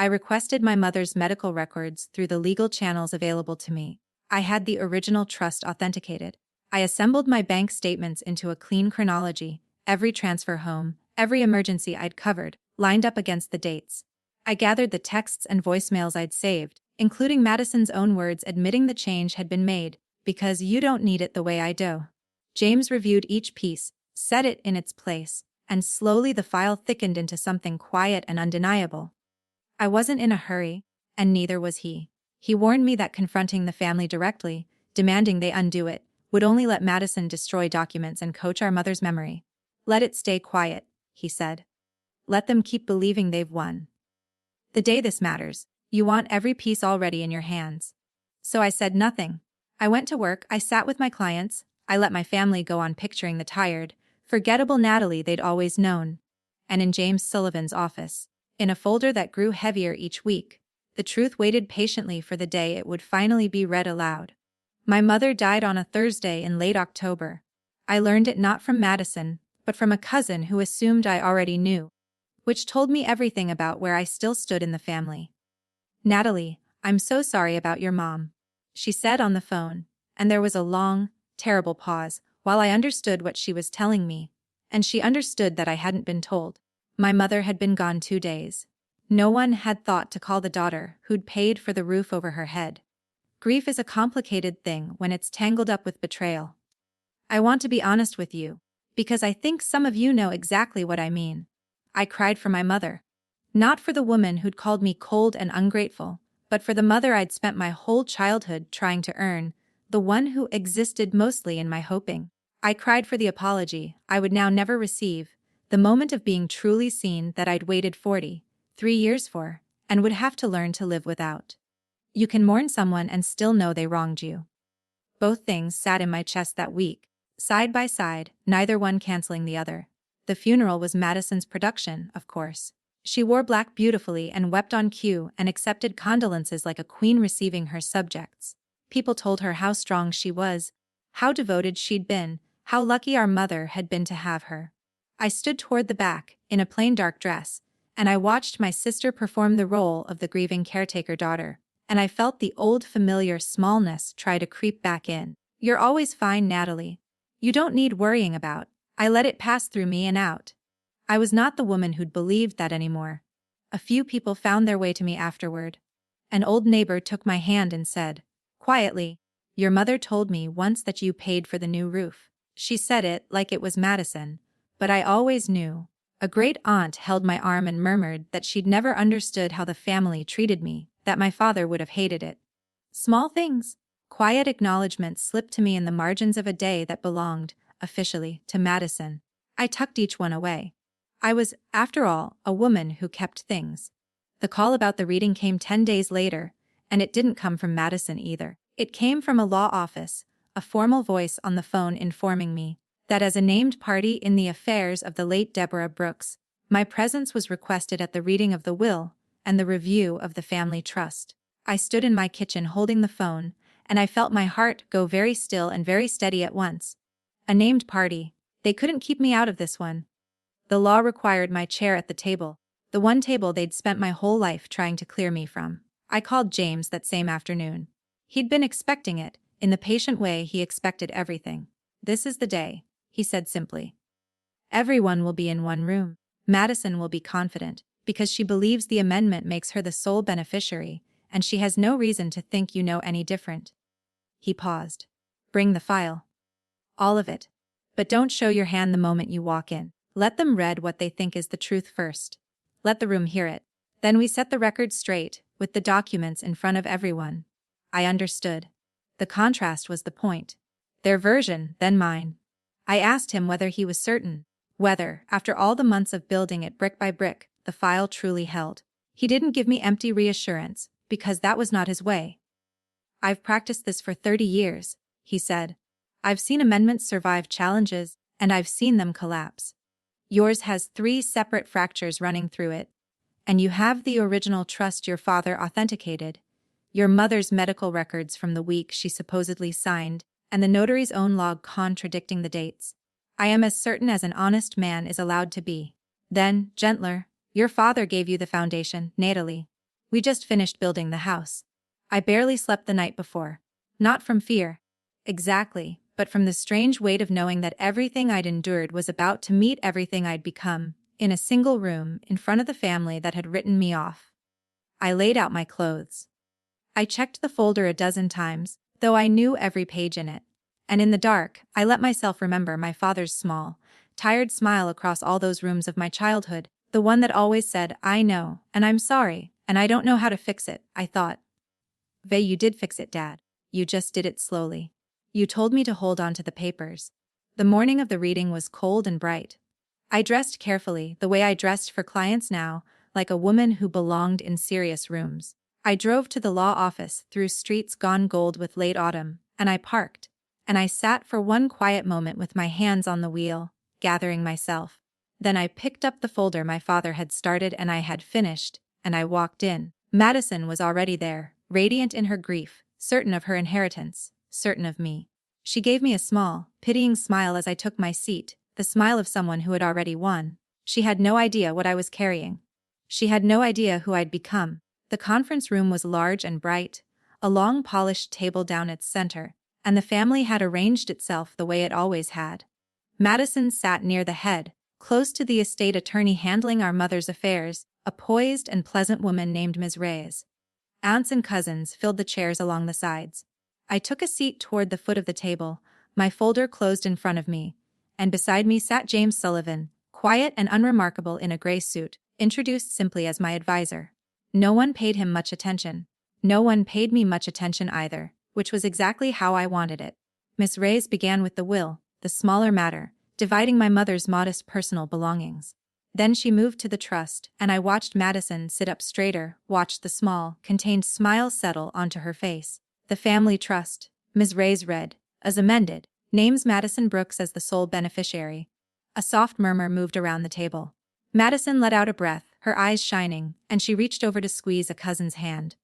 I requested my mother's medical records through the legal channels available to me. I had the original trust authenticated. I assembled my bank statements into a clean chronology, every transfer home, every emergency I'd covered, lined up against the dates. I gathered the texts and voicemails I'd saved, including Madison's own words admitting the change had been made, because you don't need it the way I do. James reviewed each piece, set it in its place, and slowly the file thickened into something quiet and undeniable. I wasn't in a hurry, and neither was he. He warned me that confronting the family directly, demanding they undo it, would only let Madison destroy documents and coach our mother's memory. Let it stay quiet, he said. Let them keep believing they've won. The day this matters, you want every piece already in your hands. So I said nothing. I went to work, I sat with my clients, I let my family go on picturing the tired, forgettable Natalie they'd always known. And in James Sullivan's office, in a folder that grew heavier each week, the truth waited patiently for the day it would finally be read aloud. My mother died on a Thursday in late October. I learned it not from Madison, but from a cousin who assumed I already knew, which told me everything about where I still stood in the family. Natalie, I'm so sorry about your mom, she said on the phone, and there was a long, terrible pause while I understood what she was telling me, and she understood that I hadn't been told. My mother had been gone 2 days. No one had thought to call the daughter who'd paid for the roof over her head. Grief is a complicated thing when it's tangled up with betrayal. I want to be honest with you, because I think some of you know exactly what I mean. I cried for my mother. Not for the woman who'd called me cold and ungrateful, but for the mother I'd spent my whole childhood trying to earn, the one who existed mostly in my hoping. I cried for the apology I would now never receive, the moment of being truly seen that I'd waited 43 years for, and would have to learn to live without. You can mourn someone and still know they wronged you. Both things sat in my chest that week, side by side, neither one canceling the other. The funeral was Madison's production, of course. She wore black beautifully and wept on cue and accepted condolences like a queen receiving her subjects. People told her how strong she was, how devoted she'd been, how lucky our mother had been to have her. I stood toward the back, in a plain dark dress, and I watched my sister perform the role of the grieving caretaker daughter, and I felt the old familiar smallness try to creep back in. You're always fine, Natalie. You don't need worrying about. I let it pass through me and out. I was not the woman who'd believed that anymore. A few people found their way to me afterward. An old neighbor took my hand and said, quietly, your mother told me once that you paid for the new roof. She said it like it was Madison, but I always knew. A great aunt held my arm and murmured that she'd never understood how the family treated me, that my father would have hated it. Small things. Quiet acknowledgments slipped to me in the margins of a day that belonged, officially, to Madison. I tucked each one away. I was, after all, a woman who kept things. The call about the reading came 10 days later, and it didn't come from Madison either. It came from a law office, a formal voice on the phone informing me that as a named party in the affairs of the late Deborah Brooks, my presence was requested at the reading of the will and the review of the family trust. I stood in my kitchen holding the phone, and I felt my heart go very still and very steady at once. A named party. They couldn't keep me out of this one. The law required my chair at the table, the one table they'd spent my whole life trying to clear me from. I called James that same afternoon. He'd been expecting it, in the patient way he expected everything. This is the day, he said simply. Everyone will be in one room. Madison will be confident, because she believes the amendment makes her the sole beneficiary, and she has no reason to think you know any different. He paused. Bring the file. All of it. But don't show your hand the moment you walk in. Let them read what they think is the truth first. Let the room hear it. Then we set the record straight, with the documents in front of everyone. I understood. The contrast was the point. Their version, then mine. I asked him whether he was certain, whether, after all the months of building it brick by brick, the file truly held. He didn't give me empty reassurance, because that was not his way. I've practiced this for 30 years, he said. I've seen amendments survive challenges, and I've seen them collapse. Yours has 3 separate fractures running through it. And you have the original trust your father authenticated, your mother's medical records from the week she supposedly signed, and the notary's own log contradicting the dates. I am as certain as an honest man is allowed to be. Then, gentler, your father gave you the foundation, Natalie. We just finished building the house. I barely slept the night before. Not from fear. Exactly, but from the strange weight of knowing that everything I'd endured was about to meet everything I'd become, in a single room, in front of the family that had written me off. I laid out my clothes. I checked the folder a dozen times, though I knew every page in it. And in the dark, I let myself remember my father's small, tired smile across all those rooms of my childhood, the one that always said, "I know, and I'm sorry, and I don't know how to fix it," I thought. "Vey, you did fix it, Dad. You just did it slowly. You told me to hold on to the papers." The morning of the reading was cold and bright. I dressed carefully, the way I dressed for clients now, like a woman who belonged in serious rooms. I drove to the law office through streets gone gold with late autumn, and I parked. And I sat for one quiet moment with my hands on the wheel, gathering myself. Then I picked up the folder my father had started and I had finished, and I walked in. Madison was already there, radiant in her grief, certain of her inheritance, certain of me. She gave me a small, pitying smile as I took my seat, the smile of someone who had already won. She had no idea what I was carrying. She had no idea who I'd become. The conference room was large and bright, a long polished table down its center, and the family had arranged itself the way it always had. Madison sat near the head, close to the estate attorney handling our mother's affairs, a poised and pleasant woman named Ms. Reyes. Aunts and cousins filled the chairs along the sides. I took a seat toward the foot of the table, my folder closed in front of me, and beside me sat James Sullivan, quiet and unremarkable in a gray suit, introduced simply as my advisor. No one paid him much attention. No one paid me much attention either, which was exactly how I wanted it. Miss Reyes began with the will, the smaller matter, dividing my mother's modest personal belongings. Then she moved to the trust, and I watched Madison sit up straighter, watched the small, contained smile settle onto her face. The family trust, Ms. Reyes read, as amended, names Madison Brooks as the sole beneficiary. A soft murmur moved around the table. Madison let out a breath, her eyes shining, and she reached over to squeeze a cousin's hand.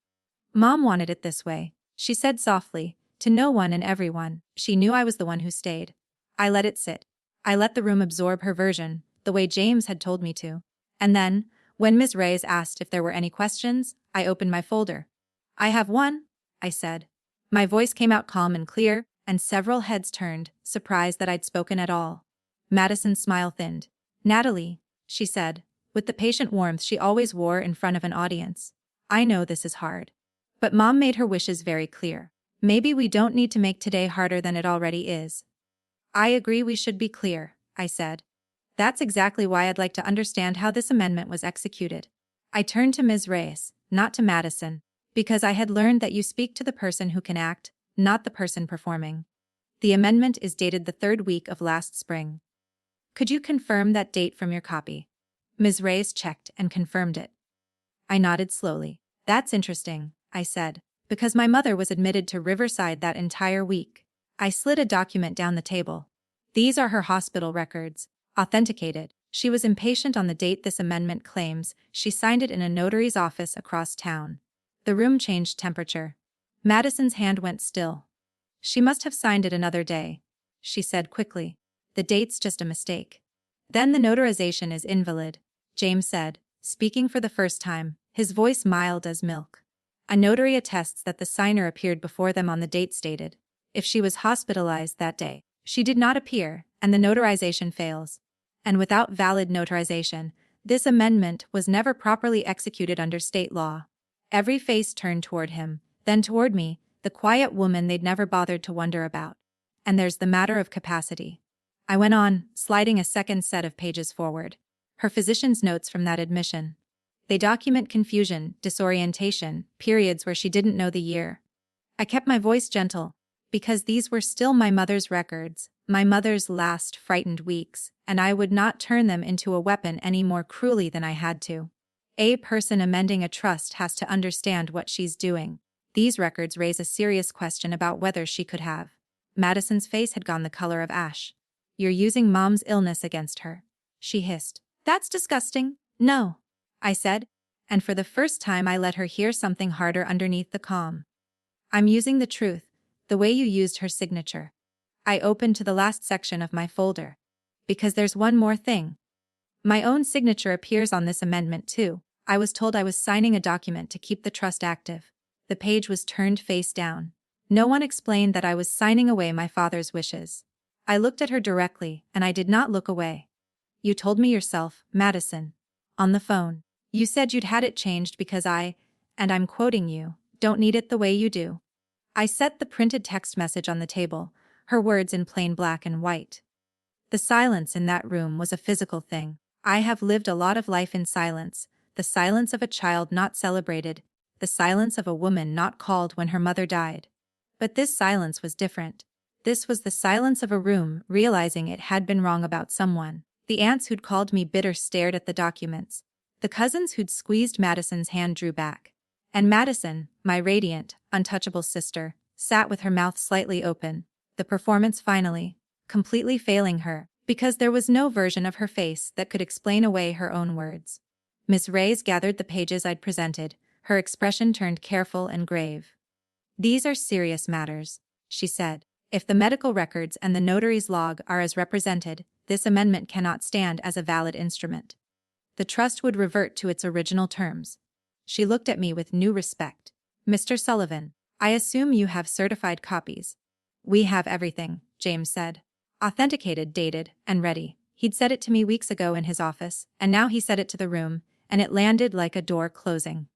"Mom wanted it this way," she said softly, to no one and everyone. She knew I was the one who stayed. I let it sit. I let the room absorb her version, the way James had told me to. And then, when Ms. Reyes asked if there were any questions, I opened my folder. "I have one," I said. My voice came out calm and clear, and several heads turned, surprised that I'd spoken at all. Madison's smile thinned. "Natalie," she said, with the patient warmth she always wore in front of an audience, "I know this is hard. But Mom made her wishes very clear. Maybe we don't need to make today harder than it already is." "I agree we should be clear," I said. "That's exactly why I'd like to understand how this amendment was executed." I turned to Ms. Reyes, not to Madison, because I had learned that you speak to the person who can act, not the person performing. "The amendment is dated the third week of last spring. Could you confirm that date from your copy?" Ms. Reyes checked and confirmed it. I nodded slowly. "That's interesting," I said, "because my mother was admitted to Riverside that entire week." I slid a document down the table. "These are her hospital records, authenticated." She was impatient on the date this amendment claims. She signed it in a notary's office across town. The room changed temperature. Madison's hand went still. "She must have signed it another day," she said quickly. "The date's just a mistake." "Then the notarization is invalid," James said, speaking for the first time, his voice mild as milk. "A notary attests that the signer appeared before them on the date stated. If she was hospitalized that day, she did not appear, and the notarization fails. And without valid notarization, this amendment was never properly executed under state law." Every face turned toward him, then toward me, the quiet woman they'd never bothered to wonder about. "And there's the matter of capacity," I went on, sliding a second set of pages forward. "Her physician's notes from that admission. They document confusion, disorientation, periods where she didn't know the year." I kept my voice gentle, because these were still my mother's records, my mother's last frightened weeks, and I would not turn them into a weapon any more cruelly than I had to. A person amending a trust has to understand what she's doing. These records raise a serious question about whether she could have. Madison's face had gone the color of ash. "You're using Mom's illness against her," she hissed. "That's disgusting." "No," I said, and for the first time I let her hear something harder underneath the calm. "I'm using the truth, the way you used her signature." I opened to the last section of my folder. "Because there's one more thing. My own signature appears on this amendment too." I was told I was signing a document to keep the trust active. The page was turned face down. No one explained that I was signing away my father's wishes. I looked at her directly, and I did not look away. You told me yourself, Madison. On the phone. You said you'd had it changed because and I'm quoting you, don't need it the way you do. I set the printed text message on the table, her words in plain black and white. The silence in that room was a physical thing. I have lived a lot of life in silence, the silence of a child not celebrated, the silence of a woman not called when her mother died. But this silence was different. This was the silence of a room realizing it had been wrong about someone. The aunts who'd called me bitter stared at the documents. The cousins who'd squeezed Madison's hand drew back. And Madison, my radiant, untouchable sister, sat with her mouth slightly open, the performance finally, completely failing her, because there was no version of her face that could explain away her own words. Miss Reyes gathered the pages I'd presented, her expression turned careful and grave. These are serious matters, she said. If the medical records and the notary's log are as represented, this amendment cannot stand as a valid instrument. The trust would revert to its original terms. She looked at me with new respect. Mr. Sullivan, I assume you have certified copies. We have everything, James said. Authenticated, dated, and ready. He'd said it to me weeks ago in his office, and now he said it to the room, and it landed like a door closing.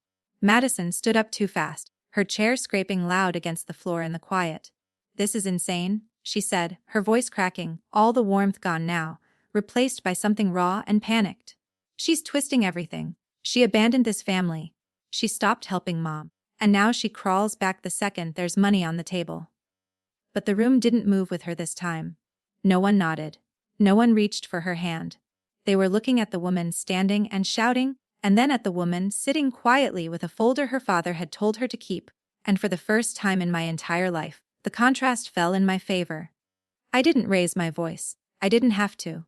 Madison stood up too fast, her chair scraping loud against the floor in the quiet. This is insane, she said, her voice cracking, all the warmth gone now, replaced by something raw and panicked. She's twisting everything. She abandoned this family. She stopped helping Mom. And now she crawls back the second there's money on the table. But the room didn't move with her this time. No one nodded. No one reached for her hand. They were looking at the woman standing and shouting, and then at the woman sitting quietly with a folder her father had told her to keep, and for the first time in my entire life, the contrast fell in my favor. I didn't raise my voice. I didn't have to.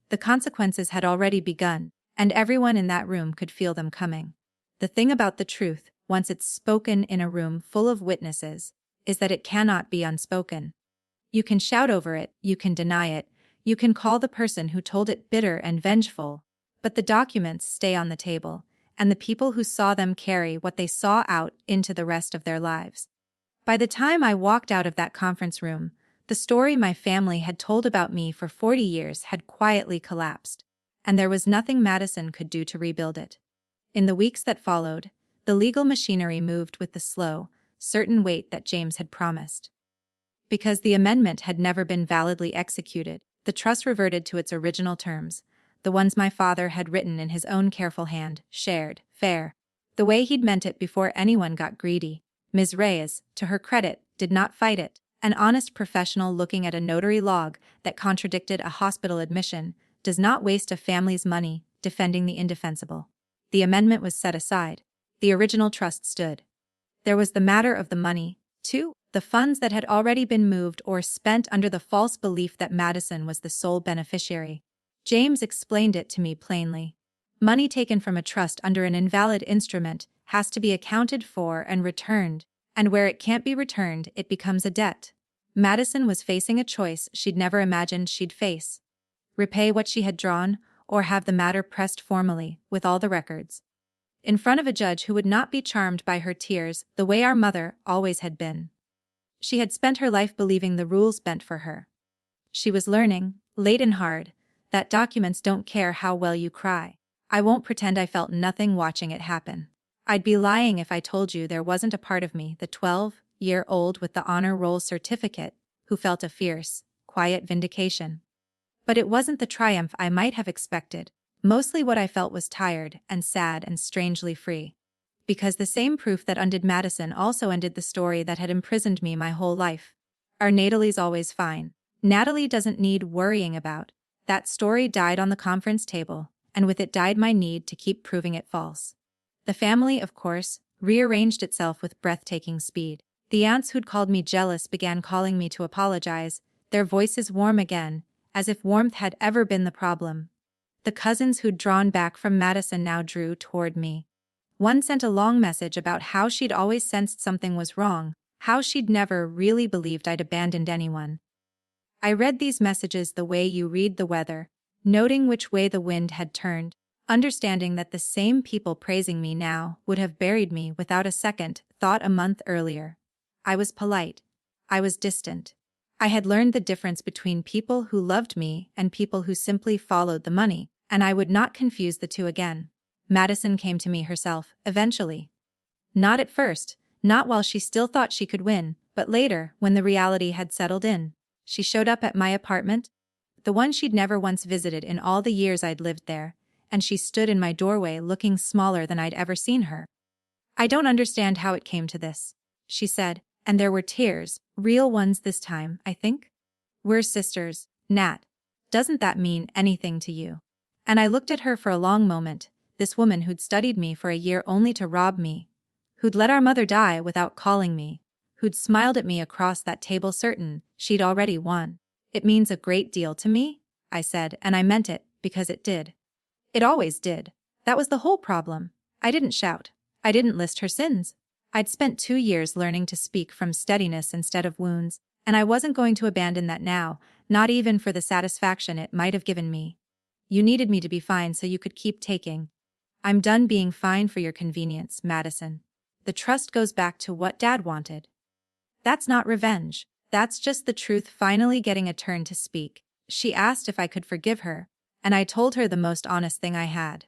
The consequences had already begun, and everyone in that room could feel them coming. The thing about the truth, once it's spoken in a room full of witnesses, is that it cannot be unspoken. You can shout over it, you can deny it, you can call the person who told it bitter and vengeful, but the documents stay on the table, and the people who saw them carry what they saw out into the rest of their lives. By the time I walked out of that conference room, the story my family had told about me for 40 years had quietly collapsed, and there was nothing Madison could do to rebuild it. In the weeks that followed, the legal machinery moved with the slow, certain weight that James had promised. Because the amendment had never been validly executed, the trust reverted to its original terms, the ones my father had written in his own careful hand, shared, fair, the way he'd meant it before anyone got greedy. Ms. Reyes, to her credit, did not fight it. An honest professional looking at a notary log that contradicted a hospital admission does not waste a family's money defending the indefensible. The amendment was set aside. The original trust stood. There was the matter of the money, too, the funds that had already been moved or spent under the false belief that Madison was the sole beneficiary. James explained it to me plainly. Money taken from a trust under an invalid instrument has to be accounted for and returned, and where it can't be returned, it becomes a debt. Madison was facing a choice she'd never imagined she'd face. Repay what she had drawn, or have the matter pressed formally, with all the records, in front of a judge who would not be charmed by her tears the way our mother always had been. She had spent her life believing the rules bent for her. She was learning, late and hard, that documents don't care how well you cry. I won't pretend I felt nothing watching it happen. I'd be lying if I told you there wasn't a part of me, the 12-year-old with the honor roll certificate, who felt a fierce, quiet vindication. But it wasn't the triumph I might have expected. Mostly what I felt was tired and sad and strangely free. Because the same proof that undid Madison also ended the story that had imprisoned me my whole life. Our Natalie's always fine. Natalie doesn't need worrying about. That story died on the conference table, and with it died my need to keep proving it false. The family, of course, rearranged itself with breathtaking speed. The aunts who'd called me jealous began calling me to apologize, their voices warm again, as if warmth had ever been the problem. The cousins who'd drawn back from Madison now drew toward me. One sent a long message about how she'd always sensed something was wrong, how she'd never really believed I'd abandoned anyone. I read these messages the way you read the weather, noting which way the wind had turned, understanding that the same people praising me now would have buried me without a second thought a month earlier. I was polite. I was distant. I had learned the difference between people who loved me and people who simply followed the money, and I would not confuse the two again. Madison came to me herself, eventually. Not at first, not while she still thought she could win, but later, when the reality had settled in. She showed up at my apartment, the one she'd never once visited in all the years I'd lived there, and she stood in my doorway looking smaller than I'd ever seen her. "I don't understand how it came to this," she said, and there were tears, real ones this time, I think. "We're sisters, Nat. Doesn't that mean anything to you?" And I looked at her for a long moment, this woman who'd studied me for a year only to rob me, who'd let our mother die without calling me, who'd smiled at me across that table certain she'd already won. "It means a great deal to me," I said, and I meant it, because it did. It always did. That was the whole problem. I didn't shout. I didn't list her sins. I'd spent 2 years learning to speak from steadiness instead of wounds, and I wasn't going to abandon that now, not even for the satisfaction it might have given me. "You needed me to be fine so you could keep taking. I'm done being fine for your convenience, Madison. The trust goes back to what Dad wanted." That's not revenge. That's just the truth finally getting a turn to speak. She asked if I could forgive her, and I told her the most honest thing I had.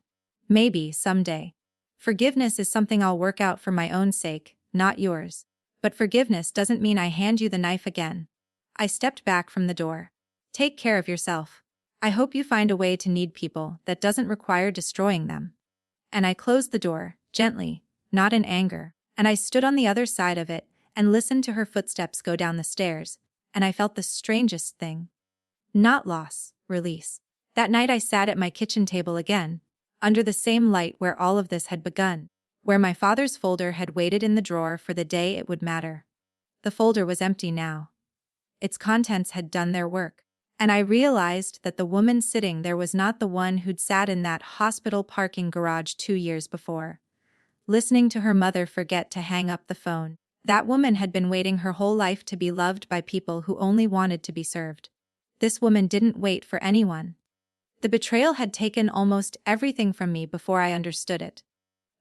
Maybe, someday. Forgiveness is something I'll work out for my own sake, not yours. But forgiveness doesn't mean I hand you the knife again. I stepped back from the door. "Take care of yourself. I hope you find a way to need people that doesn't require destroying them." And I closed the door, gently, not in anger, and I stood on the other side of it and listened to her footsteps go down the stairs, and I felt the strangest thing. Not loss, release. That night I sat at my kitchen table again, under the same light where all of this had begun, where my father's folder had waited in the drawer for the day it would matter. The folder was empty now. Its contents had done their work, and I realized that the woman sitting there was not the one who'd sat in that hospital parking garage 2 years before, listening to her mother forget to hang up the phone. That woman had been waiting her whole life to be loved by people who only wanted to be served. This woman didn't wait for anyone. The betrayal had taken almost everything from me before I understood it.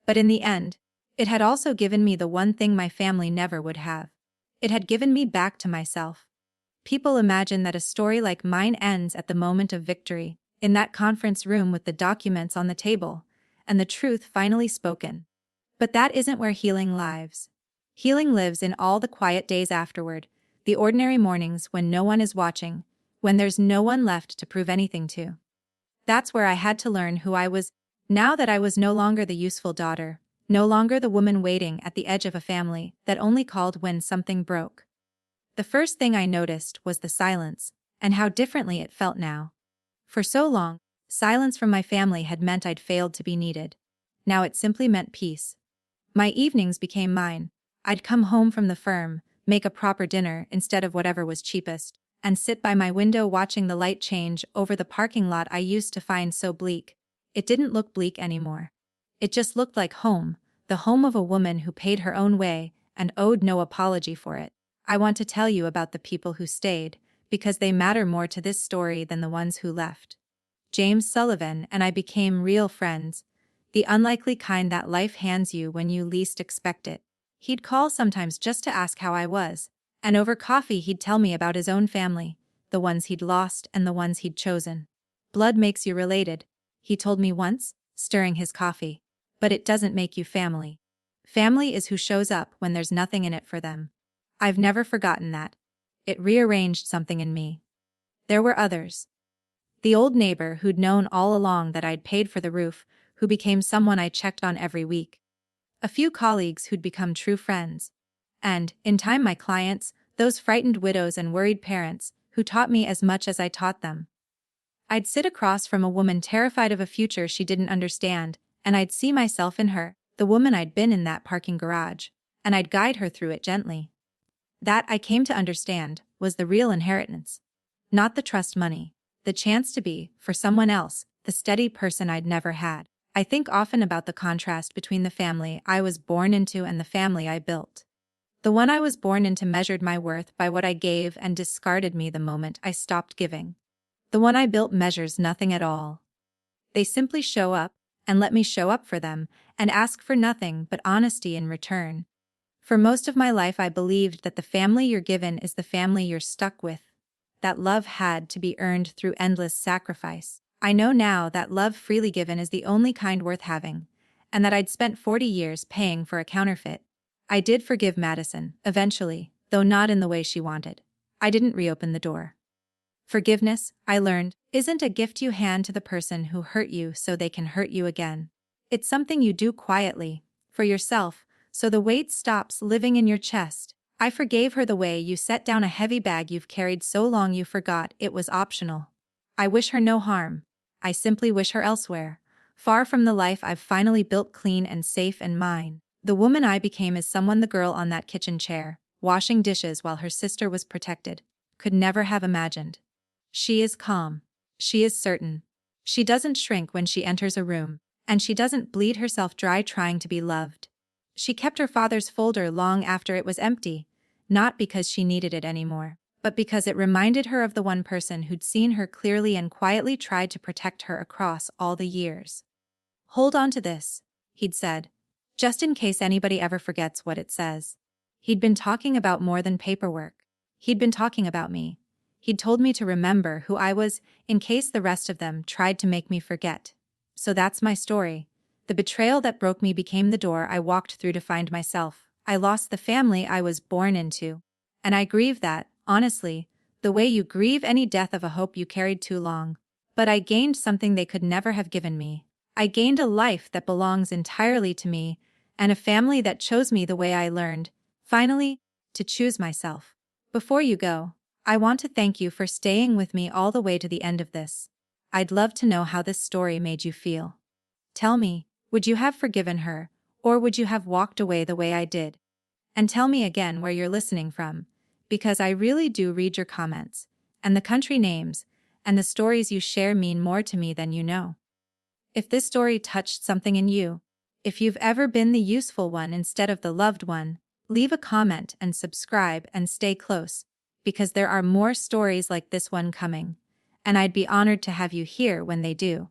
But in the end, it had also given me the one thing my family never would have. It had given me back to myself. People imagine that a story like mine ends at the moment of victory, in that conference room with the documents on the table, and the truth finally spoken. But that isn't where healing lives. Healing lives in all the quiet days afterward, the ordinary mornings when no one is watching, when there's no one left to prove anything to. That's where I had to learn who I was, now that I was no longer the useful daughter, no longer the woman waiting at the edge of a family that only called when something broke. The first thing I noticed was the silence, and how differently it felt now. For so long, silence from my family had meant I'd failed to be needed. Now it simply meant peace. My evenings became mine. I'd come home from the firm, make a proper dinner instead of whatever was cheapest, and sit by my window watching the light change over the parking lot I used to find so bleak. It didn't look bleak anymore. It just looked like home, the home of a woman who paid her own way and owed no apology for it. I want to tell you about the people who stayed, because they matter more to this story than the ones who left. James Sullivan and I became real friends, the unlikely kind that life hands you when you least expect it. He'd call sometimes just to ask how I was, and over coffee he'd tell me about his own family, the ones he'd lost and the ones he'd chosen. "Blood makes you related," he told me once, stirring his coffee. "But it doesn't make you family. Family is who shows up when there's nothing in it for them." I've never forgotten that. It rearranged something in me. There were others. The old neighbor who'd known all along that I'd paid for the roof, who became someone I checked on every week. A few colleagues who'd become true friends. And, in time, my clients, those frightened widows and worried parents, who taught me as much as I taught them. I'd sit across from a woman terrified of a future she didn't understand, and I'd see myself in her, the woman I'd been in that parking garage, and I'd guide her through it gently. That, I came to understand, was the real inheritance. Not the trust money. The chance to be, for someone else, the steady person I'd never had. I think often about the contrast between the family I was born into and the family I built. The one I was born into measured my worth by what I gave and discarded me the moment I stopped giving. The one I built measures nothing at all. They simply show up, and let me show up for them, and ask for nothing but honesty in return. For most of my life I believed that the family you're given is the family you're stuck with. That love had to be earned through endless sacrifice. I know now that love freely given is the only kind worth having, and that I'd spent 40 years paying for a counterfeit. I did forgive Madison, eventually, though not in the way she wanted. I didn't reopen the door. Forgiveness, I learned, isn't a gift you hand to the person who hurt you so they can hurt you again. It's something you do quietly, for yourself, so the weight stops living in your chest. I forgave her the way you set down a heavy bag you've carried so long you forgot it was optional. I wish her no harm. I simply wish her elsewhere, far from the life I've finally built clean and safe and mine. The woman I became is someone the girl on that kitchen chair, washing dishes while her sister was protected, could never have imagined. She is calm. She is certain. She doesn't shrink when she enters a room, and she doesn't bleed herself dry trying to be loved. She kept her father's folder long after it was empty, not because she needed it anymore, but because it reminded her of the one person who'd seen her clearly and quietly tried to protect her across all the years. "Hold on to this," he'd said, "just in case anybody ever forgets what it says." He'd been talking about more than paperwork. He'd been talking about me. He'd told me to remember who I was, in case the rest of them tried to make me forget. So that's my story. The betrayal that broke me became the door I walked through to find myself. I lost the family I was born into. And I grieve that, honestly, the way you grieve any death of a hope you carried too long. But I gained something they could never have given me. I gained a life that belongs entirely to me, and a family that chose me the way I learned, finally, to choose myself. Before you go, I want to thank you for staying with me all the way to the end of this. I'd love to know how this story made you feel. Tell me, would you have forgiven her, or would you have walked away the way I did? And tell me again where you're listening from, because I really do read your comments, and the country names, and the stories you share mean more to me than you know. If this story touched something in you, if you've ever been the useful one instead of the loved one, leave a comment and subscribe and stay close, because there are more stories like this one coming, and I'd be honored to have you here when they do.